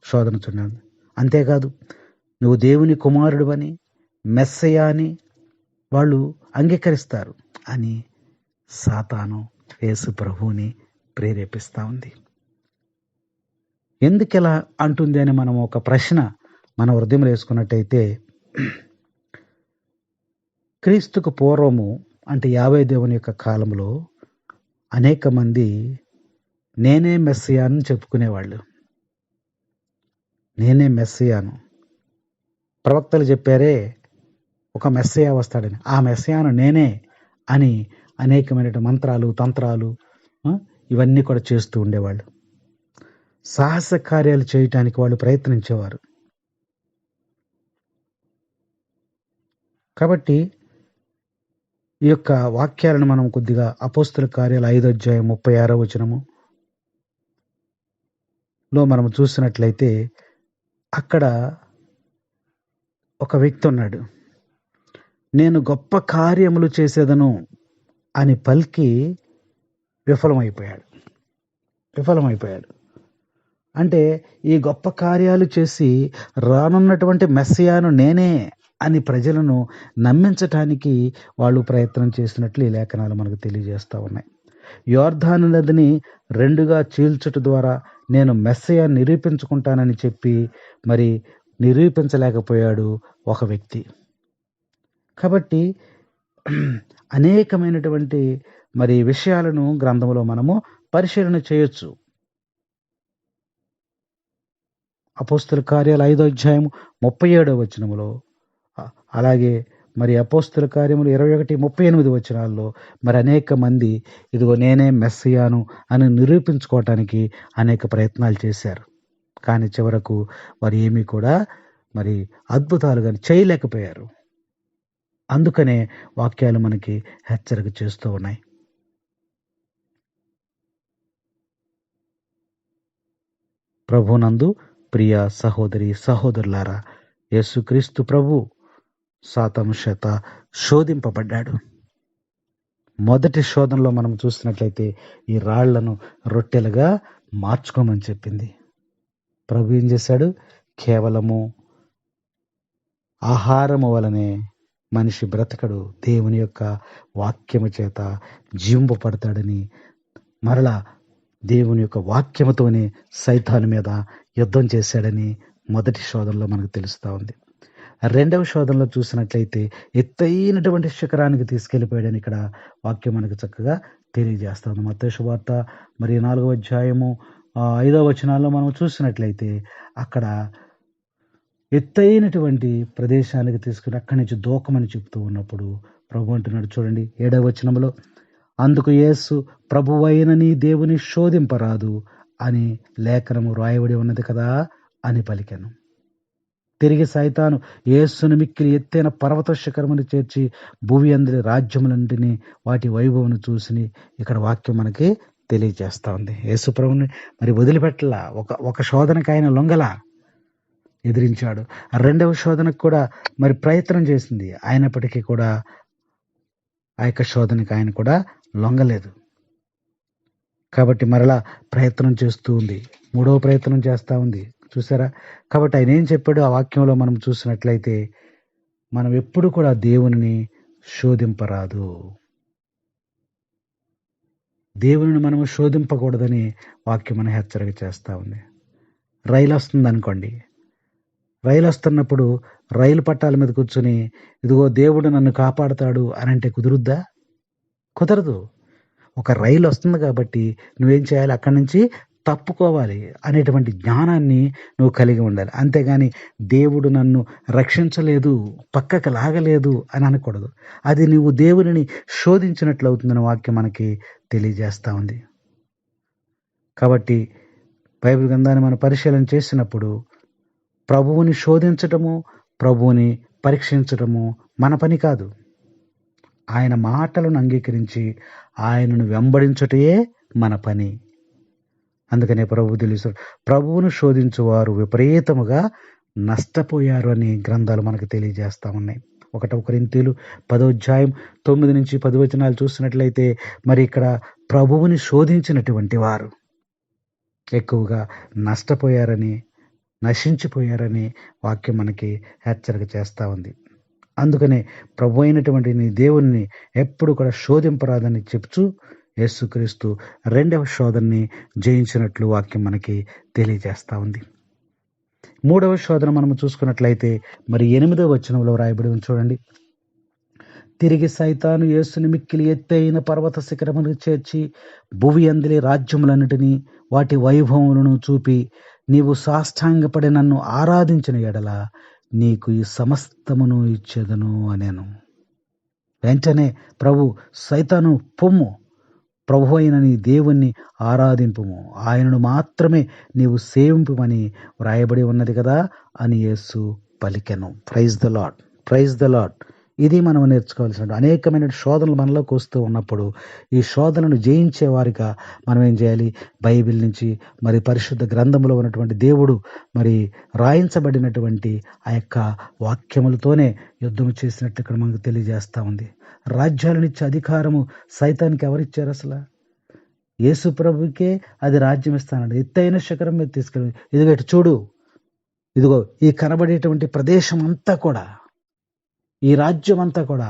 శోధన చూడండి. అంతేకాదు, నువ్వు దేవుని కుమారుడు అని, మెస్సయ్య అని వాళ్ళు అంగీకరిస్తారు అని సాతాను యేసు ప్రభువుని ప్రేరేపిస్తూ ఉంది. ఎందుకు ఇలా అంటుంది అని మనం ఒక ప్రశ్న మన హృదయంలో వేసుకున్నట్టయితే, క్రీస్తుకు పూర్వము అంటే యావే దేవుని యొక్క కాలంలో అనేక మంది నేనే మెస్సియాను చెప్పుకునేవాళ్ళు. నేనే మెస్సియాను, ప్రవక్తలు చెప్పారే ఒక మెస్సియా వస్తాడని, ఆ మెస్సియాను నేనే అని అనేకమైన మంత్రాలు తంత్రాలు ఇవన్నీ కూడా చేస్తూ ఉండేవాళ్ళు. సాహస కార్యాలు చేయటానికి వాళ్ళు ప్రయత్నించేవారు. కాబట్టి ఈ యొక్క వాక్యాలను మనం కొద్దిగా అపోస్తుల కార్యాలు 5వ అధ్యాయం 36వ వచనములో మనం చూసినట్లయితే అక్కడ ఒక వ్యక్తి ఉన్నాడు. నేను గొప్ప కార్యములు చేసేదను అని పలికి విఫలమైపోయాడు. అంటే ఈ గొప్ప కార్యాలు చేసి రానున్నటువంటి మెస్సియాను నేనే అని ప్రజలను నమ్మించటానికి వాళ్ళు ప్రయత్నం చేసినట్లు ఈ లేఖనాలు మనకు తెలియజేస్తూ ఉన్నాయి. యోర్దాను నదిని రెండుగా చీల్చుట ద్వారా నేను మెస్సయ నిరూపించుకుంటానని చెప్పి మరి నిరూపించలేకపోయాడు ఒక వ్యక్తి. కాబట్టి అనేకమైనటువంటి మరి విషయాలను గ్రంథంలో మనము పరిశీలన చేయొచ్చు. అపోస్తుల కార్యాలు 5వ అధ్యాయం 37వ వచనములో, అలాగే మరి అపోస్తుల కార్యములు 21-38 వచనాల్లో మరి అనేక మంది ఇదిగో నేనే మెస్సియాను అని నిరూపించుకోవటానికి అనేక ప్రయత్నాలు చేశారు. కానీ చివరకు వారు ఏమీ కూడా మరి అద్భుతాలు కానీ చేయలేకపోయారు. అందుకనే వాక్యాలు మనకి హెచ్చరిక చేస్తూ ఉన్నాయి. ప్రభునందు ప్రియ సహోదరి సహోదరులారా, యేసుక్రీస్తు ప్రభు సాతాను చేత శోధింపబడ్డాడు. మొదటి శోధనలో మనం చూసినట్లయితే ఈ రాళ్లను రొట్టెలుగా మార్చుకోమని చెప్పింది. ప్రభు ఏం చేశాడు? కేవలము ఆహారము వలనే మనిషి బ్రతకడు, దేవుని యొక్క వాక్యము చేత జీవింపబడతాడని, మరలా దేవుని యొక్క వాక్యముతోనే సైతాను మీద యుద్ధం చేశాడని మొదటి శోధనలో మనకు తెలుస్తూ ఉంది. రెండవ శోధనలో చూసినట్లయితే ఎత్తైనటువంటి శిఖరానికి తీసుకెళ్ళిపోయాడని ఇక్కడ వాక్యం మనకు చక్కగా తెలియజేస్తా ఉంది. మత్తయి సువార్త మరి 4వ అధ్యాయము 5వ వచనాల్లో మనం చూసినట్లయితే అక్కడ ఎత్తైనటువంటి ప్రదేశానికి తీసుకుని అక్కడి నుంచి దూకమని చెప్తూ ఉన్నప్పుడు ప్రభు అంటున్నాడు, చూడండి 7వ వచనంలో, అందుకు యేసు ప్రభువైన నీ దేవుని శోధింపరాదు అని లేఖనము రాయబడి ఉన్నది కదా అని పలికెను. తిరిగి సైతాను యేసును మిక్కిలి ఎత్తైన పర్వత శిఖరమును చేర్చి భూమి అందరి రాజ్యములన్నింటినీ వాటి వైభవమును చూసి ఇక్కడ వాక్యం మనకి తెలియజేస్తా ఉంది. యేసు ప్రభుని మరి వదిలిపెట్టలా. ఒక శోధనకు ఆయన లొంగల, ఎదిరించాడు. రెండవ శోధనకు కూడా మరి ప్రయత్నం చేసింది, అయినప్పటికీ కూడా ఆ యొక్క శోధనకు ఆయన కూడా లొంగలేదు. కాబట్టి మరలా ప్రయత్నం చేస్తూ ఉంది, మూడవ ప్రయత్నం చేస్తూ ఉంది. చూసారా? కాబట్టి ఆయన ఏం చెప్పాడు ఆ వాక్యంలో మనం చూసినట్లయితే, మనం ఎప్పుడు కూడా దేవుని శోధింపరాదు, దేవుని మనము శోధింపకూడదని వాక్యం మన హెచ్చరిక చేస్తూ ఉంది. రైలు వస్తుంది అనుకోండి, రైలు వస్తున్నప్పుడు రైలు పట్టాల మీద కూర్చొని ఇదిగో దేవుడు నన్ను కాపాడుతాడు అని అంటే కుదురుద్దా? కుదరదు. ఒక రైలు వస్తుంది కాబట్టి నువ్వేం చేయాలి? అక్కడి నుంచి తప్పుకోవాలి అనేటువంటి జ్ఞానాన్ని నువ్వు కలిగి ఉండాలి. అంతేగాని దేవుడు నన్ను రక్షించలేదు, పక్కకు లాగలేదు అని అనకూడదు. అది నువ్వు దేవుని శోధించినట్లు అవుతుందని వాక్యం మనకి తెలియజేస్తూ ఉంది. కాబట్టి బైబిల్ గ్రంథాన్ని మనం పరిశీలన చేసినప్పుడు ప్రభువుని శోధించటము, ప్రభువుని పరీక్షించటము మన పని కాదు. ఆయన మాటలను అంగీకరించి ఆయనను వెంబడించుటయే మన పని. అందుకనే ప్రభు తెలుసు, ప్రభువును శోధించువారు విపరీతముగా నష్టపోయారు అని గ్రంథాలు మనకు తెలియజేస్తూ ఉన్నాయి. 1 కొరింథీయులు 10వ అధ్యాయం 9-10 వచనాలు చూసినట్లయితే మరి ఇక్కడ ప్రభువుని శోధించినటువంటి వారు ఎక్కువగా నష్టపోయారని, నశించిపోయారని వాక్యం మనకి హెచ్చరిక చేస్తూ ఉంది. అందుకనే ప్రభు అయినటువంటి నీ దేవుణ్ణి ఎప్పుడు కూడా శోధింపరాదని చెప్తూ యేసుక్రీస్తు రెండవ శోధనని జయించినట్లు వాక్యం మనకి తెలియజేస్తూ ఉంది. మూడవ శోధన మనం చూసుకున్నట్లయితే మరి 8వ వచనంలో రాయబడి ఉంది, చూడండి. తిరిగి సైతాను యేసుని మిక్కిలి ఎత్తైన పర్వత శిఖరమును చేర్చి భువి అందలి రాజ్యములన్నిటినీ వాటి వైభవములను చూపి నీవు సాష్టాంగపడి నన్ను ఆరాధించిన ఎడల నీకు ఈ సమస్తమును ఇచ్చేదను అనేను. వెంటనే ప్రభు సైతాను పొమ్ము, ప్రభు అయిన నీ దేవుణ్ణి ఆరాధింపుము, ఆయనను మాత్రమే నీవు సేవింపుమని వ్రాయబడి ఉన్నది కదా అని యేసు పలికెను. Praise the lord, praise the lord. ఇది మనం నేర్చుకోవాల్సిన అనేకమైన శోధనలు మనలోకి వస్తూ ఉన్నప్పుడు ఈ శోధనను జయించే వారిగా మనం ఏం చేయాలి? బైబిల్ నుంచి మరి పరిశుద్ధ గ్రంథంలో ఉన్నటువంటి దేవుడు మరి రాయించబడినటువంటి ఆ యొక్క వాక్యములతోనే యుద్ధం చేసినట్టు ఇక్కడ మనకు తెలియజేస్తూ ఉంది. రాజ్యాలనిచ్చే అధికారము సైతానికి ఎవరిచ్చారు? అసలు యేసు ప్రభుకే అది రాజ్యం ఇస్తానండి. ఎత్తైన శిఖరం మీద తీసుకెళ్ళి ఇదిగో చూడు, ఇదిగో ఈ కనబడేటువంటి ప్రదేశం అంతా కూడా ఈ రాజ్యం అంతా కూడా,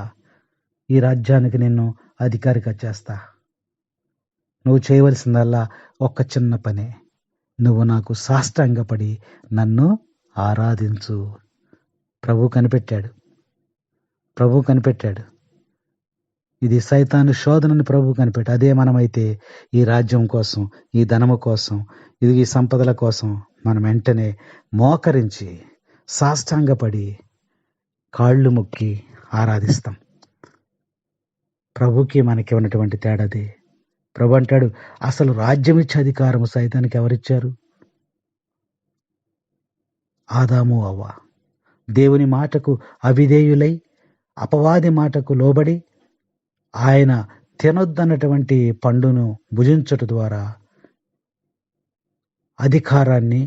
ఈ రాజ్యానికి నిన్ను అధికారిగా చేస్తా. నువ్వు చేయవలసిందల్లా ఒక్క చిన్న పనే. నువ్వు నాకు సాష్టాంగపడి నన్ను ఆరాధించు. ప్రభు కనిపెట్టాడు. ప్రభు కనిపెట్టాడు. ఇది సైతాను శోధనని ప్రభు కనిపెట్టాడు. అదే మనమైతే ఈ రాజ్యం కోసం, ఈ ధనము కోసం, ఈ సంపదల కోసం మనం వెంటనే మోకరించి సాష్టాంగపడి కాళ్ళు మొక్కి ఆరాధిస్తాం. ప్రభుకి మనకి ఉన్నటువంటి తేడాది. ప్రభు అంటాడు, అసలు రాజ్యం ఇచ్చే అధికారము సైతానికి ఎవరిచ్చారు? ఆదాము అవ్వ. దేవుని మాటకు అవిధేయులై అపవాది మాటకు లోబడి ఆయన తినొద్దన్నటువంటి పండును భుజించట ద్వారా అధికారాన్ని,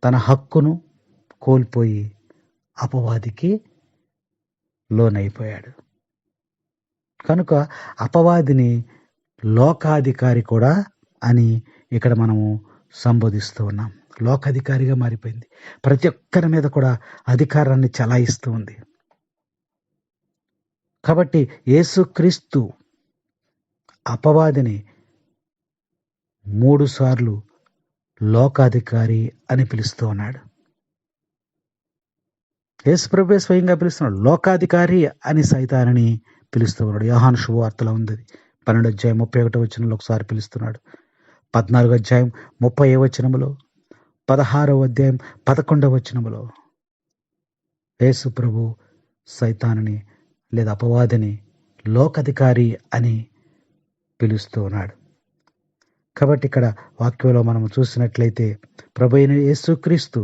తన హక్కును కోల్పోయి అపవాదికి లోనైపోయాడు. కనుక అపవాదిని లోకాధికారి కూడా అని ఇక్కడ మనము సంబోధిస్తూ ఉన్నాం. లోకాధికారిగా మారిపోయింది. ప్రతి ఒక్కరి మీద కూడా అధికారాన్ని చలాయిస్తూ ఉంది. కాబట్టి యేసుక్రీస్తు అపవాదిని 3 సార్లు లోకాధికారి అని పిలుస్తూ ఉన్నాడు. యేసుప్రభువే స్వయంగా పిలుస్తున్నాడు. లోకాధికారి అని సైతానని పిలుస్తూ ఉన్నాడు. యోహాను శుభవార్తలో ఉంది. 12వ అధ్యాయం 31వ వచనంలో ఒకసారి పిలుస్తున్నాడు. 14వ అధ్యాయం 30వ వచనములో, 16వ అధ్యాయం 11వ వచనములో యేసు ప్రభు సైతానుని లేదా అపవాదిని లోకాధికారి అని పిలుస్తూ ఉన్నాడు. కాబట్టి ఇక్కడ వాక్యంలో మనం చూసినట్లయితే ప్రభు అయిన యేసుక్రీస్తు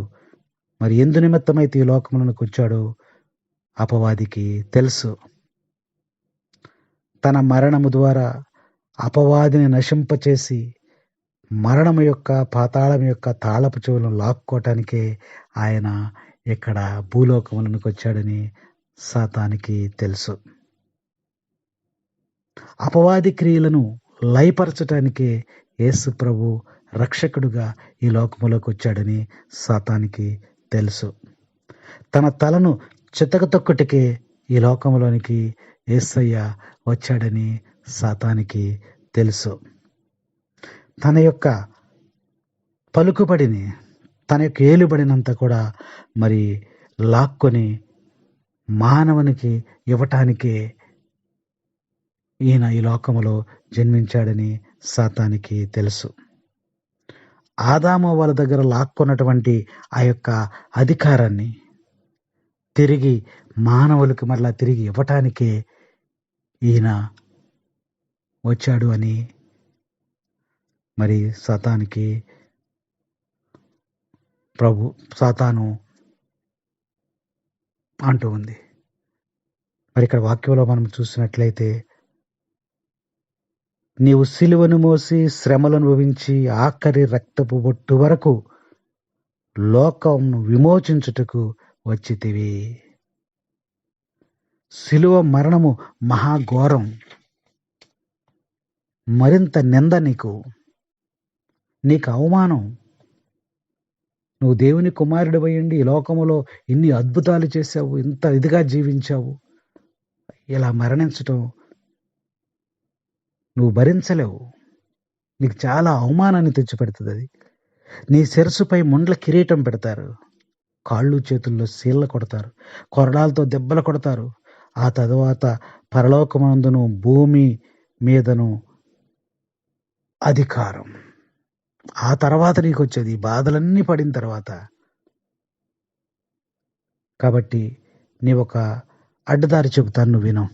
మరి ఎందు నిమిత్తమైతే ఈ లోకమునకు వచ్చాడో అపవాదికి తెలుసు. తన మరణము ద్వారా అపవాదిని నశింపచేసి మరణము యొక్క, పాతాళం యొక్క తాళపు చెవులను లాక్కోవటానికే ఆయన ఇక్కడ భూలోకములకు వచ్చాడని సాతానికి తెలుసు. అపవాది క్రియలను లయపరచటానికే యేసు ప్రభు రక్షకుడుగా ఈ లోకములోకి వచ్చాడని సాతానికి తెలుసు. తన తలను చితకతొక్కుటకే ఈ లోకంలోనికి యేసయ్య వచ్చాడని సాతానికి తెలుసు. తన యొక్క పలుకుబడిని, తన యొక్క ఏలుబడినంత కూడా మరి లాక్కొని మానవునికి ఇవ్వటానికే ఈయన ఈ లోకములో జన్మించాడని సాతానికి తెలుసు. ఆదాము వాళ్ళ దగ్గర లాక్కున్నటువంటి ఆ యొక్క అధికారాన్ని తిరిగి మానవులకు మరలా తిరిగి ఇవ్వటానికే ఈయన వచ్చాడు అని మరి సాతాను అంటూ ఉంది. మరి ఇక్కడ వాక్యంలో మనం చూసినట్లయితే, నీవు సిలువను మోసి శ్రమలను అనుభవించి ఆఖరి రక్తపు బొట్టు వరకు లోకమును విమోచించుటకు వచ్చితివి. సిలువ మరణము మహాఘోరం, మరింత నింద, నీకు అవమానం. నువ్వు దేవుని కుమారుడు అయ్యండి ఈ లోకములో ఇన్ని అద్భుతాలు చేశావు, ఇంత ఇదిగా జీవించావు, ఇలా మరణించటం నువ్వు భరించలేవు. నీకు చాలా అవమానాన్ని తెచ్చిపెడుతుంది అది. నీ శిరస్సుపై ముండ్ల కిరీటం పెడతారు, కాళ్ళు చేతుల్లో సీళ్ళ కొడతారు, కొరడాలతో దెబ్బలు కొడతారు. ఆ తరువాత పరలోకమందును భూమి మీదను అధికారం. ఆ తర్వాత నీకు వచ్చేది ఈ బాధలన్నీ పడిన తర్వాత. కాబట్టి నీ ఒక అడ్డదారి చెబుతాను, నువ్వు విను.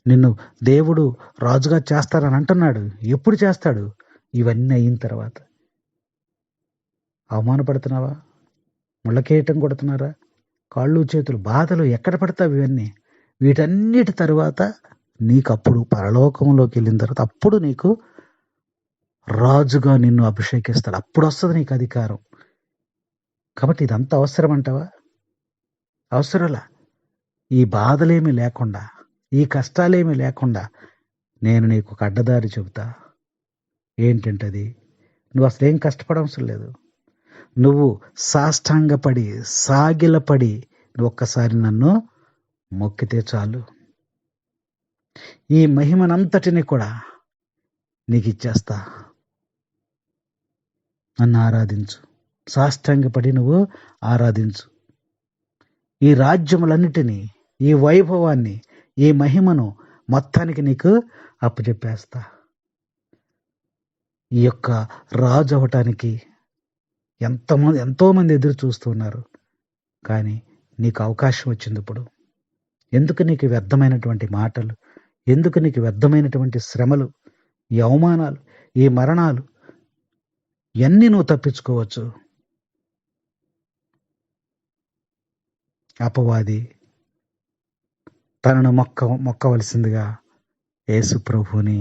నిన్ను దేవుడు రాజుగా చేస్తారని అంటున్నాడు. ఎప్పుడు చేస్తాడు? ఇవన్నీ అయిన తర్వాత. అవమానపడుతున్నావా? ముళ్ళకేయటం కొడుతున్నారా? కాళ్ళు చేతులు బాధలు ఎక్కడ పడతావు? ఇవన్నీ వీటన్నిటి తరువాత నీకు అప్పుడు పరలోకంలోకి వెళ్ళిన తర్వాత అప్పుడు నీకు రాజుగా నిన్ను అభిషేకిస్తాడు. అప్పుడు వస్తుంది నీకు అధికారం. కాబట్టి ఇదంతా అవసరం అంటావా? అవసరంలా. ఈ బాధలేమీ లేకుండా, ఈ కష్టాలేమీ లేకుండా నేను నీకు ఒక అడ్డదారి చెబుతా. ఏంటంటది? నువ్వు అసలు ఏం కష్టపడవసరం లేదు. నువ్వు సాష్టాంగపడి సాగిలపడి నువ్వు ఒక్కసారి నన్ను మొక్కితే చాలు, ఈ మహిమనంతటిని కూడా నీకు ఇచ్చేస్తా, నన్ను ఆరాధించు, సాష్టాంగపడి నువ్వు ఆరాధించు. ఈ రాజ్యములన్నిటినీ, ఈ వైభవాన్ని, ఈ మహిమను మొత్తానికి నీకు అప్పచెప్పేస్తా. ఈ యొక్క రాజు అవటానికి ఎంతోమంది ఎదురు చూస్తున్నారు, కానీ నీకు అవకాశం వచ్చింది ఇప్పుడు. ఎందుకు నీకు వ్యర్థమైనటువంటి మాటలు, ఎందుకు నీకు వ్యర్థమైనటువంటి శ్రమలు, ఈ అవమానాలు, ఈ మరణాలు, ఇవన్నీ నువ్వు తప్పించుకోవచ్చు. అపవాది తనను మొక్కవలసిందిగా యేసు ప్రభువుని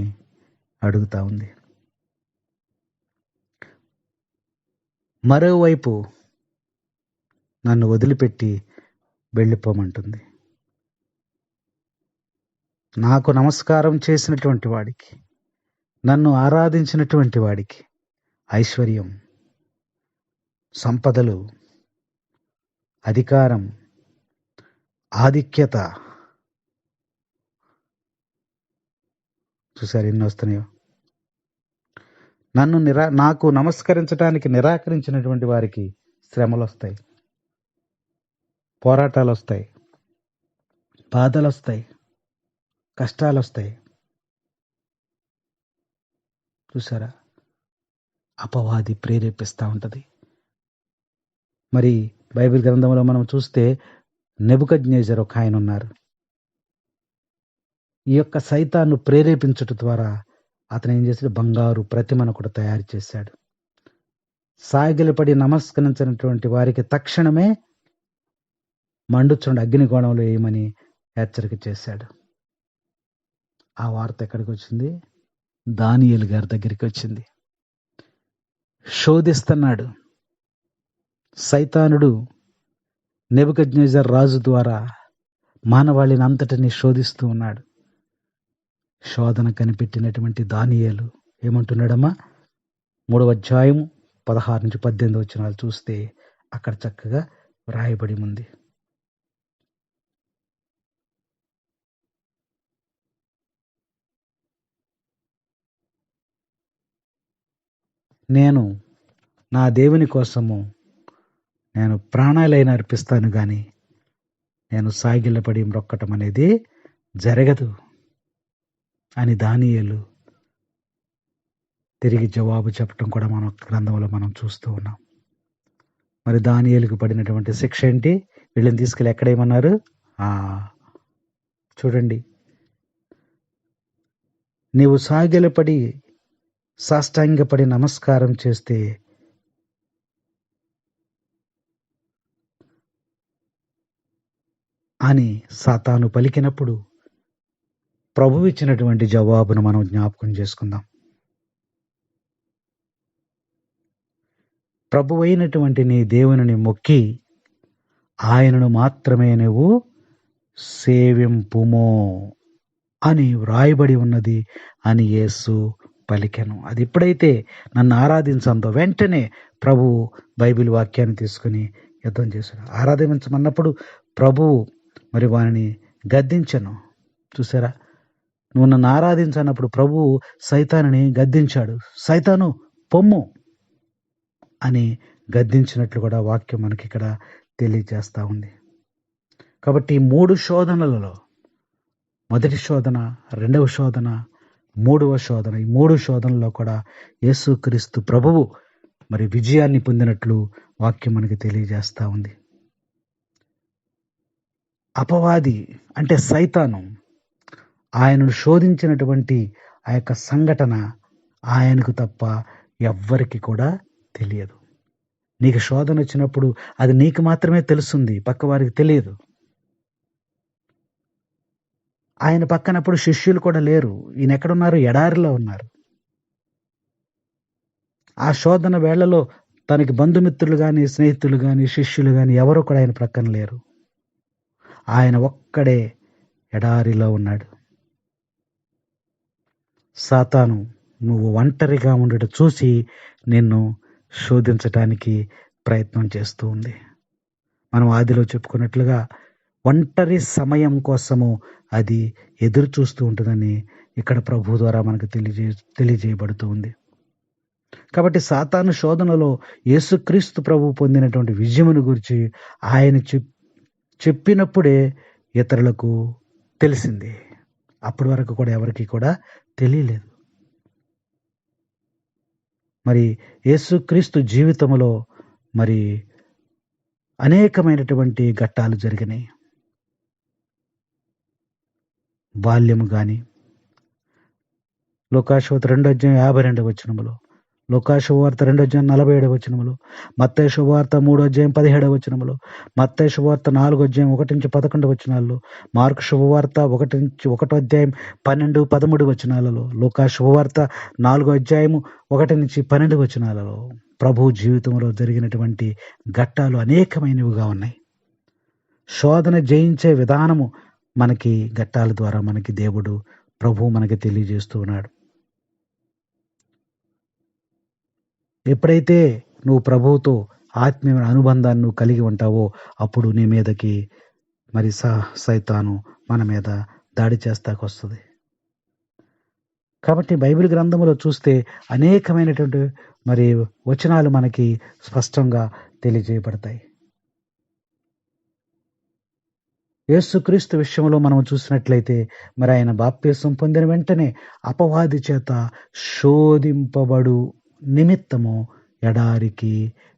అడుగుతా ఉంది. మరోవైపు నన్ను వదిలిపెట్టి వెళ్ళిపోమంటుంది. నాకు నమస్కారం చేసినటువంటి వాడికి, నన్ను ఆరాధించినటువంటి వాడికి ఐశ్వర్యం, సంపదలు, అధికారం, ఆధిక్యత, చూసారు ఎన్ని వస్తున్నాయో. నాకు నమస్కరించడానికి నిరాకరించినటువంటి వారికి శ్రమలు వస్తాయి, పోరాటాలు వస్తాయి, బాధలు వస్తాయి, కష్టాలు వస్తాయి. చూసారా, అపవాది ప్రేరేపిస్తూ ఉంటుంది. మరి బైబిల్ గ్రంథంలో మనం చూస్తే నెబుకద్నెజర్ ఒక ఆయన ఉన్నారు. ఈ యొక్క సైతాన్ని ప్రేరేపించడం ద్వారా అతను ఏం చేశాడు, బంగారు ప్రతిమను కూడా తయారు చేశాడు. సాగిలపడి నమస్కరించినటువంటి వారికి తక్షణమే మండుచుండు అగ్నిగోళంలో వేయమని హెచ్చరిక చేశాడు. ఆ వార్త ఎక్కడికి వచ్చింది? దానియేలు గారి దగ్గరికి వచ్చింది. శోధిస్తున్నాడు సైతానుడు. నెబుకద్నెజర్ రాజు ద్వారా మానవాళిని అంతటిని శోధిస్తూ ఉన్నాడు. శోధన కనిపెట్టినటువంటి దానియేలు ఏమంటున్నాడమ్మా? 3వ అధ్యాయం 16 నుంచి 18 వచనాలు చూస్తే అక్కడ చక్కగా వ్రాయబడి ఉంది. నేను నా దేవుని కోసము నేను ప్రాణాలైనా అర్పిస్తాను, కానీ నేను సాగిలపడి మ్రొక్కటం అనేది జరగదు అని దానియేలు తిరిగి జవాబు చెప్పటం కూడా మన గ్రంథంలో మనం చూస్తూ ఉన్నాం. మరి దానియేలుకు పడినటువంటి శిక్ష ఏంటి? వీళ్ళని తీసుకెళ్ళి ఎక్కడేమన్నారు? చూడండి, నీవు సాగిలపడి సాష్టాంగపడి నమస్కారం చేస్తే అని సాతాను పలికినప్పుడు ప్రభువు ఇచ్చినటువంటి జవాబును మనం జ్ఞాపకం చేసుకుందాం. ప్రభు అయినటువంటి నీ దేవుని మొక్కి ఆయనను మాత్రమే నువ్వు సేవింపుమో అని వ్రాయబడి ఉన్నది అని యేసు పలికెను. అది ఎప్పుడైతే నన్ను ఆరాధించందో వెంటనే ప్రభు బైబిల్ వాక్యాన్ని తీసుకుని యుద్ధం చేశాడు. ఆరాధించమన్నప్పుడు ప్రభువు మరి వారిని గద్దించను. చూసారా, నువ్వు నన్ను ఆరాధించన్నప్పుడు ప్రభువు సైతానుని గద్దించాడు. సైతాను పొమ్ము అని గద్దించినట్లు కూడా వాక్యం మనకి ఇక్కడ తెలియజేస్తూ ఉంది. కాబట్టి 3 శోధనలలో, మొదటి శోధన, 2వ శోధన, 3వ శోధన, ఈ 3 శోధనలో కూడా యేసుక్రీస్తు ప్రభువు మరి విజయాన్ని పొందినట్లు వాక్యం మనకి తెలియజేస్తూ ఉంది. అపవాది అంటే సైతాను ఆయనను శోధించినటువంటి ఆ యొక్క సంఘటన ఆయనకు తప్ప ఎవ్వరికి కూడా తెలియదు. నీకు శోధన వచ్చినప్పుడు అది నీకు మాత్రమే తెలుస్తుంది, పక్క వారికి తెలియదు. ఆయన పక్కనప్పుడు శిష్యులు కూడా లేరు. ఈయన ఎక్కడున్నారు? ఎడారిలో ఉన్నారు. ఆ శోధన వేళలో తనకి బంధుమిత్రులు కానీ, స్నేహితులు కానీ, శిష్యులు కానీ ఎవరు కూడా ఆయన ప్రక్కన లేరు. ఆయన ఒక్కడే ఎడారిలో ఉన్నాడు. సాతాను నువ్వు ఒంటరిగా ఉండటం చూసి నిన్ను శోధించటానికి ప్రయత్నం చేస్తూ ఉంది. మనం ఆదిలో చెప్పుకున్నట్లుగా ఒంటరి సమయం కోసము అది ఎదురు చూస్తూ ఉంటుందని ఇక్కడ ప్రభు ద్వారా మనకు తెలియజేయబడుతూ ఉంది. కాబట్టి సాతాను శోధనలో యేసుక్రీస్తు ప్రభు పొందినటువంటి విజయమును గురించి ఆయన చెప్పినప్పుడే ఇతరులకు తెలిసింది. అప్పటి వరకు కూడా ఎవరికి కూడా తెలియలేదు. మరి యేసుక్రీస్తు జీవితంలో మరి అనేకమైనటువంటి ఘట్టాలు జరిగినాయి. బాల్యము గాని, లూకాసువార్త 2:52 లూకాసువార్త 2:47 మత్తయి శుభవార్త 3:17 మత్తయి శుభవార్త 4:1-11 మార్కు శుభవార్త 1:12-13 లూకా శుభవార్త 4:1-12 ప్రభు జీవితంలో జరిగినటువంటి ఘట్టాలు అనేకమైనవిగా ఉన్నాయి. శోధన జయించే విధానము మనకి ఘట్టాల ద్వారా మనకి దేవుడు ప్రభు మనకి తెలియజేస్తూ ఉన్నాడు. ఎప్పుడైతే నువ్వు ప్రభువుతో ఆత్మీయ అనుబంధాన్ని నువ్వు కలిగి ఉంటావో అప్పుడు నీ మీదకి మరి సైతాను మన మీద దాడి చేస్తాకొస్తుంది. కాబట్టి బైబిల్ గ్రంథంలో చూస్తే అనేకమైనటువంటి మరి వచనాలు మనకి స్పష్టంగా తెలియజేయబడతాయి. యేసుక్రీస్తు విషయంలో మనం చూసినట్లయితే మరి ఆయన బాప్తిసం పొందిన వెంటనే అపవాది చేత శోధింపబడు నిమిత్తము ఎడారికి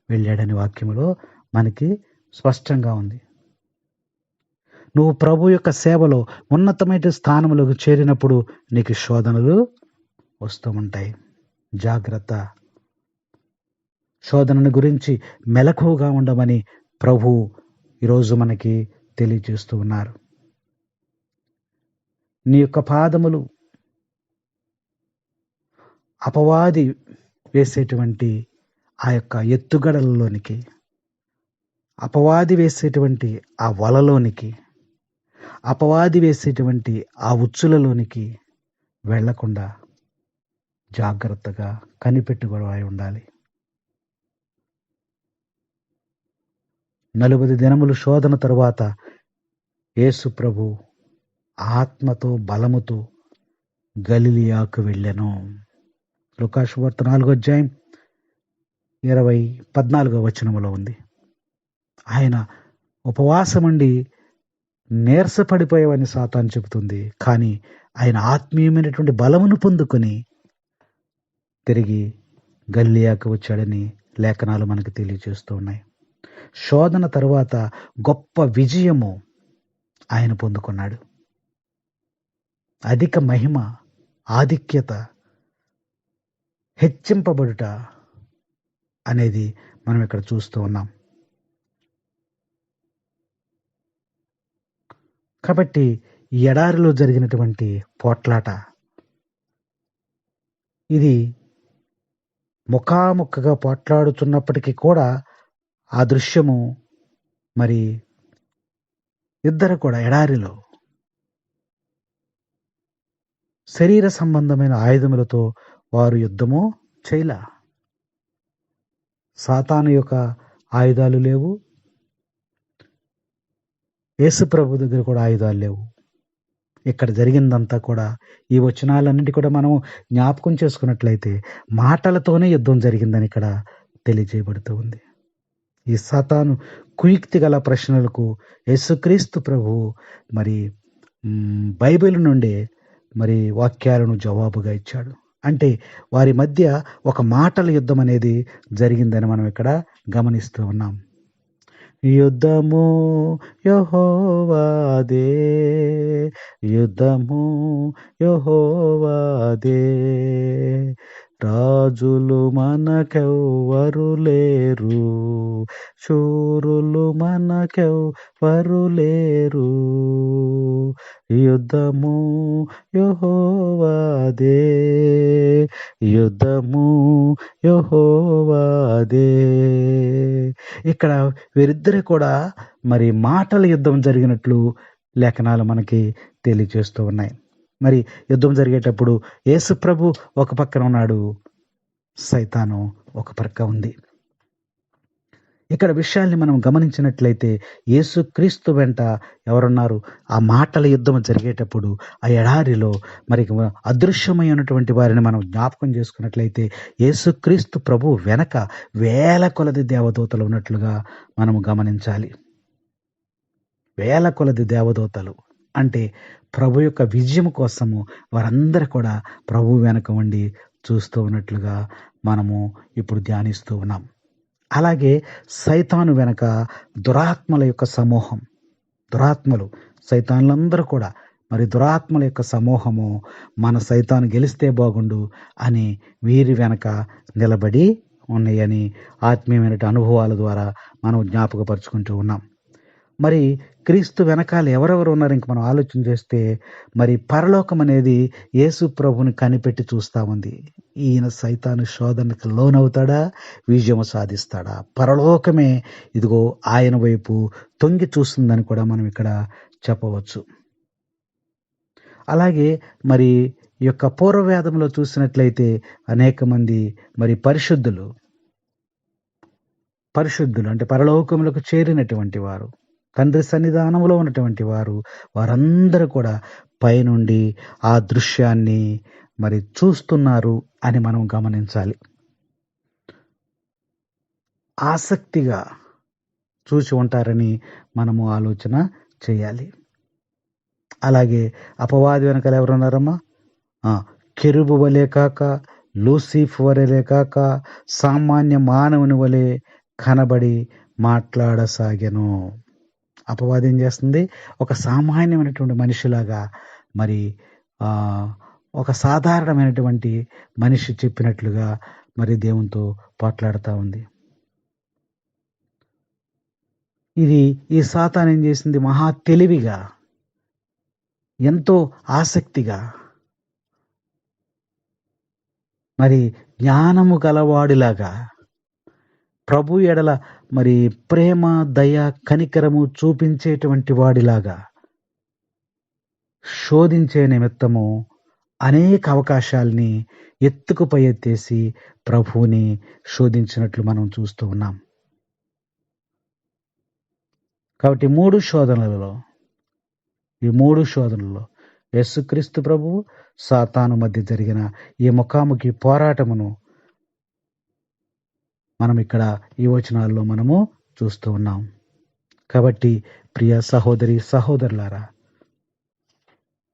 వెళ్ళాడని వాక్యములో మనకి స్పష్టంగా ఉంది. నువ్వు ప్రభు యొక్క సేవలో ఉన్నతమైన స్థానములకు చేరినప్పుడు నీకు శోధనలు వస్తూ ఉంటాయి. జాగ్రత్త. శోధనను గురించి మెలకువగా ఉండమని ప్రభు ఈరోజు మనకి తెలియజేస్తూ ఉన్నారు. నీ యొక్క పాదములు అపవాది వేసేటువంటి ఆ యొక్క ఎత్తుగడలలోనికి, అపవాది వేసేటువంటి ఆ వలలోనికి, అపవాది వేసేటువంటి ఆ ఉచ్చులలోనికి వెళ్లకుండా జాగ్రత్తగా కనిపెట్టుబడి ఉండాలి. 40 దినములు శోధన తరువాత యేసు ప్రభు ఆత్మతో బలముతో గలిలియాకు వెళ్ళెను. లూకా సువార్త 4:14 ఉంది. ఆయన ఉపవాసముండి నీరసపడిపోయావని సాతాను చెబుతుంది. కానీ ఆయన ఆత్మీయమైనటువంటి బలమును పొందుకొని తిరిగి గలిలియాకు వచ్చాడని లేఖనాలు మనకు తెలియజేస్తూ ఉన్నాయి. శోధన తరువాత గొప్ప విజయము ఆయన పొందుకున్నాడు. అధిక మహిమ, ఆధిక్యత, హెచ్చింపబడుట అనేది మనం ఇక్కడ చూస్తూ ఉన్నాం. కాబట్టి ఈ ఎడారిలో జరిగినటువంటి పోట్లాట ఇది ముఖాముఖిగా పోట్లాడుతున్నప్పటికీ కూడా ఆ దృశ్యము మరి ఇద్దరు కూడా ఎడారిలో శరీర సంబంధమైన ఆయుధములతో వారు యుద్ధము చేయలా. సాతాను యొక్క ఆయుధాలు లేవు, యేసు ప్రభు దగ్గర కూడా ఆయుధాలు లేవు. ఇక్కడ జరిగిందంతా కూడా ఈ వచనాలన్నిటి కూడా మనం జ్ఞాపకం చేసుకున్నట్లయితే మాటలతోనే యుద్ధం జరిగిందని ఇక్కడ తెలియజేయబడుతూ ఉంది. ఈ సాతాను కుయుక్తి గల ప్రశ్నలకు యేసుక్రీస్తు ప్రభు మరి బైబిల్ నుండి మరి వాక్యాలను జవాబుగా ఇచ్చాడు. అంటే వారి మధ్య ఒక మాటల యుద్ధం అనేది జరిగిందని మనం ఇక్కడ గమనిస్తూ ఉన్నాం. యుద్ధము యెహోవాదే, యుద్ధము యెహోవాదే, రాజులు మనకెవ్వరు లేరు, శూరులు మనకెవ్వరు లేరు, యుద్ధము యెహోవాదే, యుద్ధము యెహోవాదే. ఇక్కడ వీరిద్దరు కూడా మరి మాటల యుద్ధం జరిగినట్లు లేఖనాలు మనకి తెలియజేస్తూ ఉన్నాయి. మరి యుద్ధం జరిగేటప్పుడు యేసు ప్రభు ఒక పక్కన ఉన్నాడు, సైతాను ఒక పక్క ఉంది. ఇక్కడ విషయాల్ని మనం గమనించినట్లయితే యేసుక్రీస్తు వెంట ఎవరున్నారు? ఆ మాటల యుద్ధం జరిగేటప్పుడు ఆ ఎడారిలో మరి అదృశ్యమైనటువంటి వారిని మనం జ్ఞాపకం చేసుకున్నట్లయితే యేసుక్రీస్తు ప్రభు వెనక వేల కొలది దేవదూతలు ఉన్నట్లుగా మనం గమనించాలి. వేల కొలది దేవదూతలు అంటే ప్రభు యొక్క విజయం కోసము వారందరూ కూడా ప్రభు వెనక ఉండి చూస్తూ ఉన్నట్లుగా మనము ఇప్పుడు ధ్యానిస్తూ ఉన్నాం. అలాగే సైతాను వెనక దురాత్మల యొక్క సమూహం, దురాత్మలు సైతాన్లందరూ కూడా మరి దురాత్మల యొక్క సమూహము మన సైతాను గెలిస్తే బాగుండు అని వీరి వెనక నిలబడి ఉన్నాయని ఆత్మీయమైన అనుభవాల ద్వారా మనం జ్ఞాపకపరుచుకుంటూ ఉన్నాం. మరి క్రీస్తు వెనకాల ఎవరెవరు ఉన్నారు ఇంక మనం ఆలోచన చేస్తే మరి పరలోకం అనేది యేసు ప్రభుని కనిపెట్టి చూస్తూ ఉంది. ఈయన సైతాను శోధనకు లోనవుతాడా, విజయం సాధిస్తాడా? పరలోకమే ఇదిగో ఆయన వైపు తొంగి చూస్తుందని కూడా మనం ఇక్కడ చెప్పవచ్చు. అలాగే మరి ఈ యొక్క పూర్వవేదంలో చూసినట్లయితే అనేక మంది మరి పరిశుద్ధులు అంటే పరలోకములకు చేరినటువంటి వారు, తండ్రి సన్నిధానంలో ఉన్నటువంటి వారు, వారందరూ కూడా పైనుండి ఆ దృశ్యాన్ని మరి చూస్తున్నారు అని మనం గమనించాలి. ఆసక్తిగా చూసి ఉంటారని మనము ఆలోచన చేయాలి. అలాగే అపవాది వెనకాల ఎవరున్నారమ్మా? కెరూబు వలె కాక, లూసిఫర్ వలె కాక, సామాన్య మానవుని వలె కనబడి మాట్లాడసాగెను. అపవాది ఏం చేస్తుంది? ఒక సామాన్యమైనటువంటి మనిషిలాగా మరి ఒక సాధారణమైనటువంటి మనిషి చెప్పినట్లుగా మరి దేవునితో పోట్లాడుతూ ఉంది. ఈ సాతాను ఏం చేసింది? మహా తెలివిగా, ఎంతో ఆసక్తిగా, మరి జ్ఞానము గలవాడిలాగా, ప్రభు ఎడల మరి ప్రేమ, దయ, కనికరము చూపించేటువంటి వాడిలాగా శోధించే నిమిత్తము అనేక అవకాశాలని ఎత్తుకు పై ఎత్తేసి ప్రభువుని శోధించినట్లు మనం చూస్తూ ఉన్నాం. కాబట్టి ఈ మూడు శోధనలలో యేసుక్రీస్తు ప్రభువు సాతాను మధ్య జరిగిన ఈ ముఖాముఖి పోరాటమును మనం ఇక్కడ ఈ వచనాల్లో మనము చూస్తూ ఉన్నాం. కాబట్టి ప్రియ సహోదరి సహోదరులారా,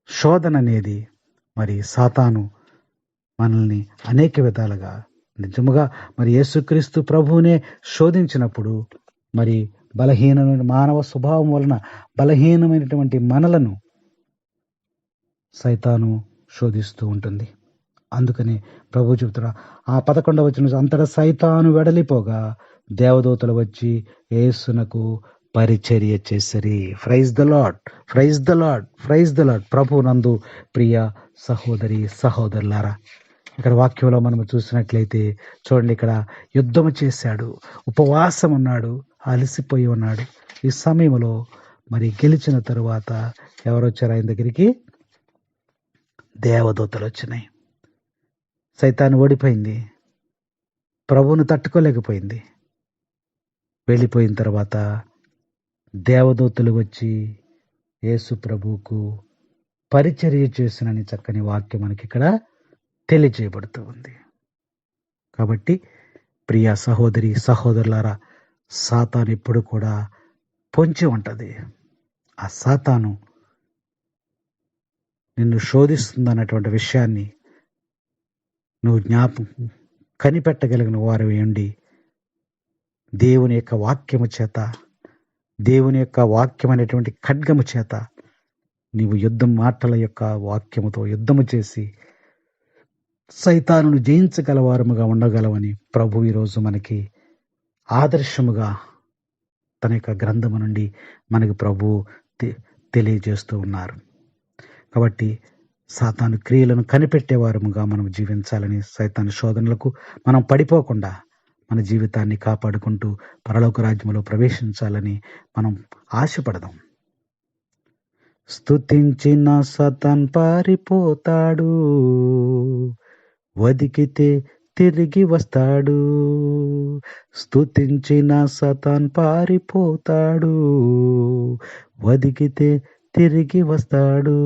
శోధన అనేది మరి సాతాను మనల్ని అనేక విధాలుగా నిజముగా మరి యేసుక్రీస్తు ప్రభువునే శోధించినప్పుడు మరి బలహీనమైన మానవ స్వభావం వలన బలహీనమైనటువంటి మనలను సైతాను శోధిస్తూ ఉంటుంది. అందుకని ప్రభు చెబుతున్నా ఆ 11వ వచనం, అంతటా సైతాను వెడలిపోగా దేవదూతలు వచ్చి యేసునకు పరిచర్య చేసరి. Praise the lord, praise the lord, praise the lord. ప్రభు నందు ప్రియ సహోదరి సహోదరులారా, ఇక్కడ వాక్యంలో మనం చూసినట్లయితే చూడండి, ఇక్కడ యుద్ధము చేశాడు, ఉపవాసం ఉన్నాడు, అలసిపోయి ఉన్నాడు. ఈ సమయంలో మరి గెలిచిన తరువాత ఎవరు వచ్చారు ఆయన దగ్గరికి? దేవదూతలు వచ్చినాయి. సైతాను ఓడిపోయింది, ప్రభువును తట్టుకోలేకపోయింది. వెళ్ళిపోయిన తర్వాత దేవదూతలు వచ్చి యేసు ప్రభువుకు పరిచర్య చేసినని చక్కని వాక్యం మనకి ఇక్కడ తెలియజేయబడుతూ ఉంది. కాబట్టి ప్రియ సహోదరి సహోదరులారా, సాతాను ఎప్పుడు కూడా పొంచి ఉంటది. ఆ సాతాను నిన్ను శోధిస్తుందన్నటువంటి విషయాన్ని నువ్వు కనిపెట్టగలిగిన వారు ఉండి దేవుని యొక్క వాక్యము చేత, దేవుని యొక్క వాక్యం అనేటువంటి ఖడ్గము చేత నీవు మాటల యొక్క వాక్యముతో యుద్ధము చేసి సైతానును జయించగలవారముగా ఉండగలవని ప్రభు ఈరోజు మనకి ఆదర్శముగా తన యొక్క గ్రంథము నుండి మనకి ప్రభు తెలియజేస్తూ ఉన్నారు. కాబట్టి సాతాను క్రియలను కనిపెట్టేవారముగా మనం జీవించాలని, సైతాను శోధనలకు మనం పడిపోకుండా మన జీవితాన్ని కాపాడుకుంటూ పరలోక రాజ్యములో ప్రవేశించాలని మనం ఆశపడదాం. స్తుతించిన సాతాన్ పారిపోతాడు, వదికితే తిరిగి వస్తాడు. స్తుతించిన సతాన్ పారిపోతాడు. వదికితే తిరిగి వస్తాడు.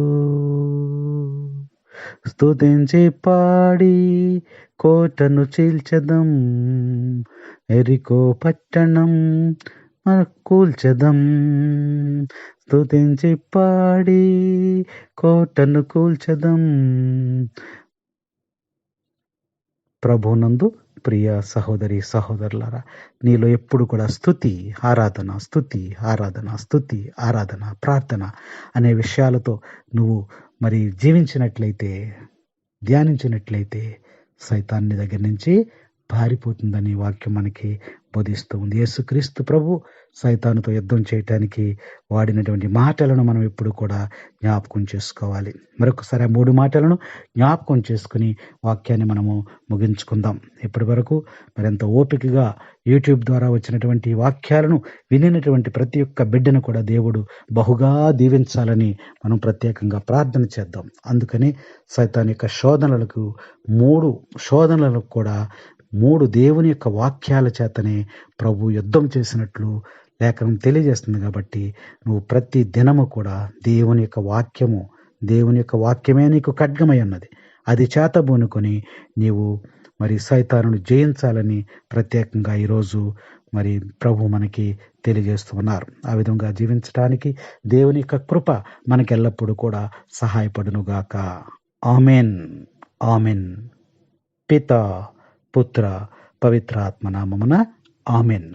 స్తుతించి పాడి కోటను చీల్చదం. ఎరికో పట్టణం కూల్చదం. స్తుతించి పాడి కోటను కూల్చదం. ప్రభునందు ప్రియ సహోదరి సహోదరులారా, నీలో ఎప్పుడు కూడా స్తుతి ఆరాధన, స్తుతి ఆరాధన, స్తుతి ఆరాధన, ప్రార్థన అనే విషయాలతో నువ్వు మరి జీవించినట్లయితే, ధ్యానించినట్లయితే సైతాన్ని దగ్గర నుంచి పారిపోతుందని వాక్యం మనకి బోధిస్తూ ఉంది. యేసుక్రీస్తు ప్రభు సైతానుతో యుద్ధం చేయటానికి వాడినటువంటి మాటలను మనం ఎప్పుడు కూడా జ్ఞాపకం చేసుకోవాలి. మరొకసారి ఆ 3 మాటలను జ్ఞాపకం చేసుకుని వాక్యాన్ని మనము ముగించుకుందాం. ఇప్పటి వరకు మరింత ఓపికగా యూట్యూబ్ ద్వారా వచ్చినటువంటి వాక్యాలను వినినటువంటి ప్రతి ఒక్క బిడ్డను కూడా దేవుడు బహుగా దీవించాలని మనం ప్రత్యేకంగా ప్రార్థన చేద్దాం. అందుకని సైతాన్ యొక్క శోధనలకు 3 శోధనలకు కూడా 3 దేవుని యొక్క వాక్యాల చేతనే ప్రభు యుద్ధం చేసినట్లు లేఖనం తెలియజేస్తుంది. కాబట్టి నువ్వు ప్రతి దినము కూడా దేవుని యొక్క వాక్యమే నీకు ఖడ్గమై ఉన్నది. అది చేతబూనుకొని నీవు మరి సైతానును జయించాలని ప్రత్యేకంగా ఈరోజు మరి ప్రభు మనకి తెలియజేస్తున్నారు. ఆ విధంగా జీవించడానికి దేవుని యొక్క కృప మనకెల్లప్పుడూ కూడా సహాయపడునుగాక. ఆమెన్. ఆమెన్. పిత, పుత్ర, పవిత్రాత్మ నామమున ఆమెన్.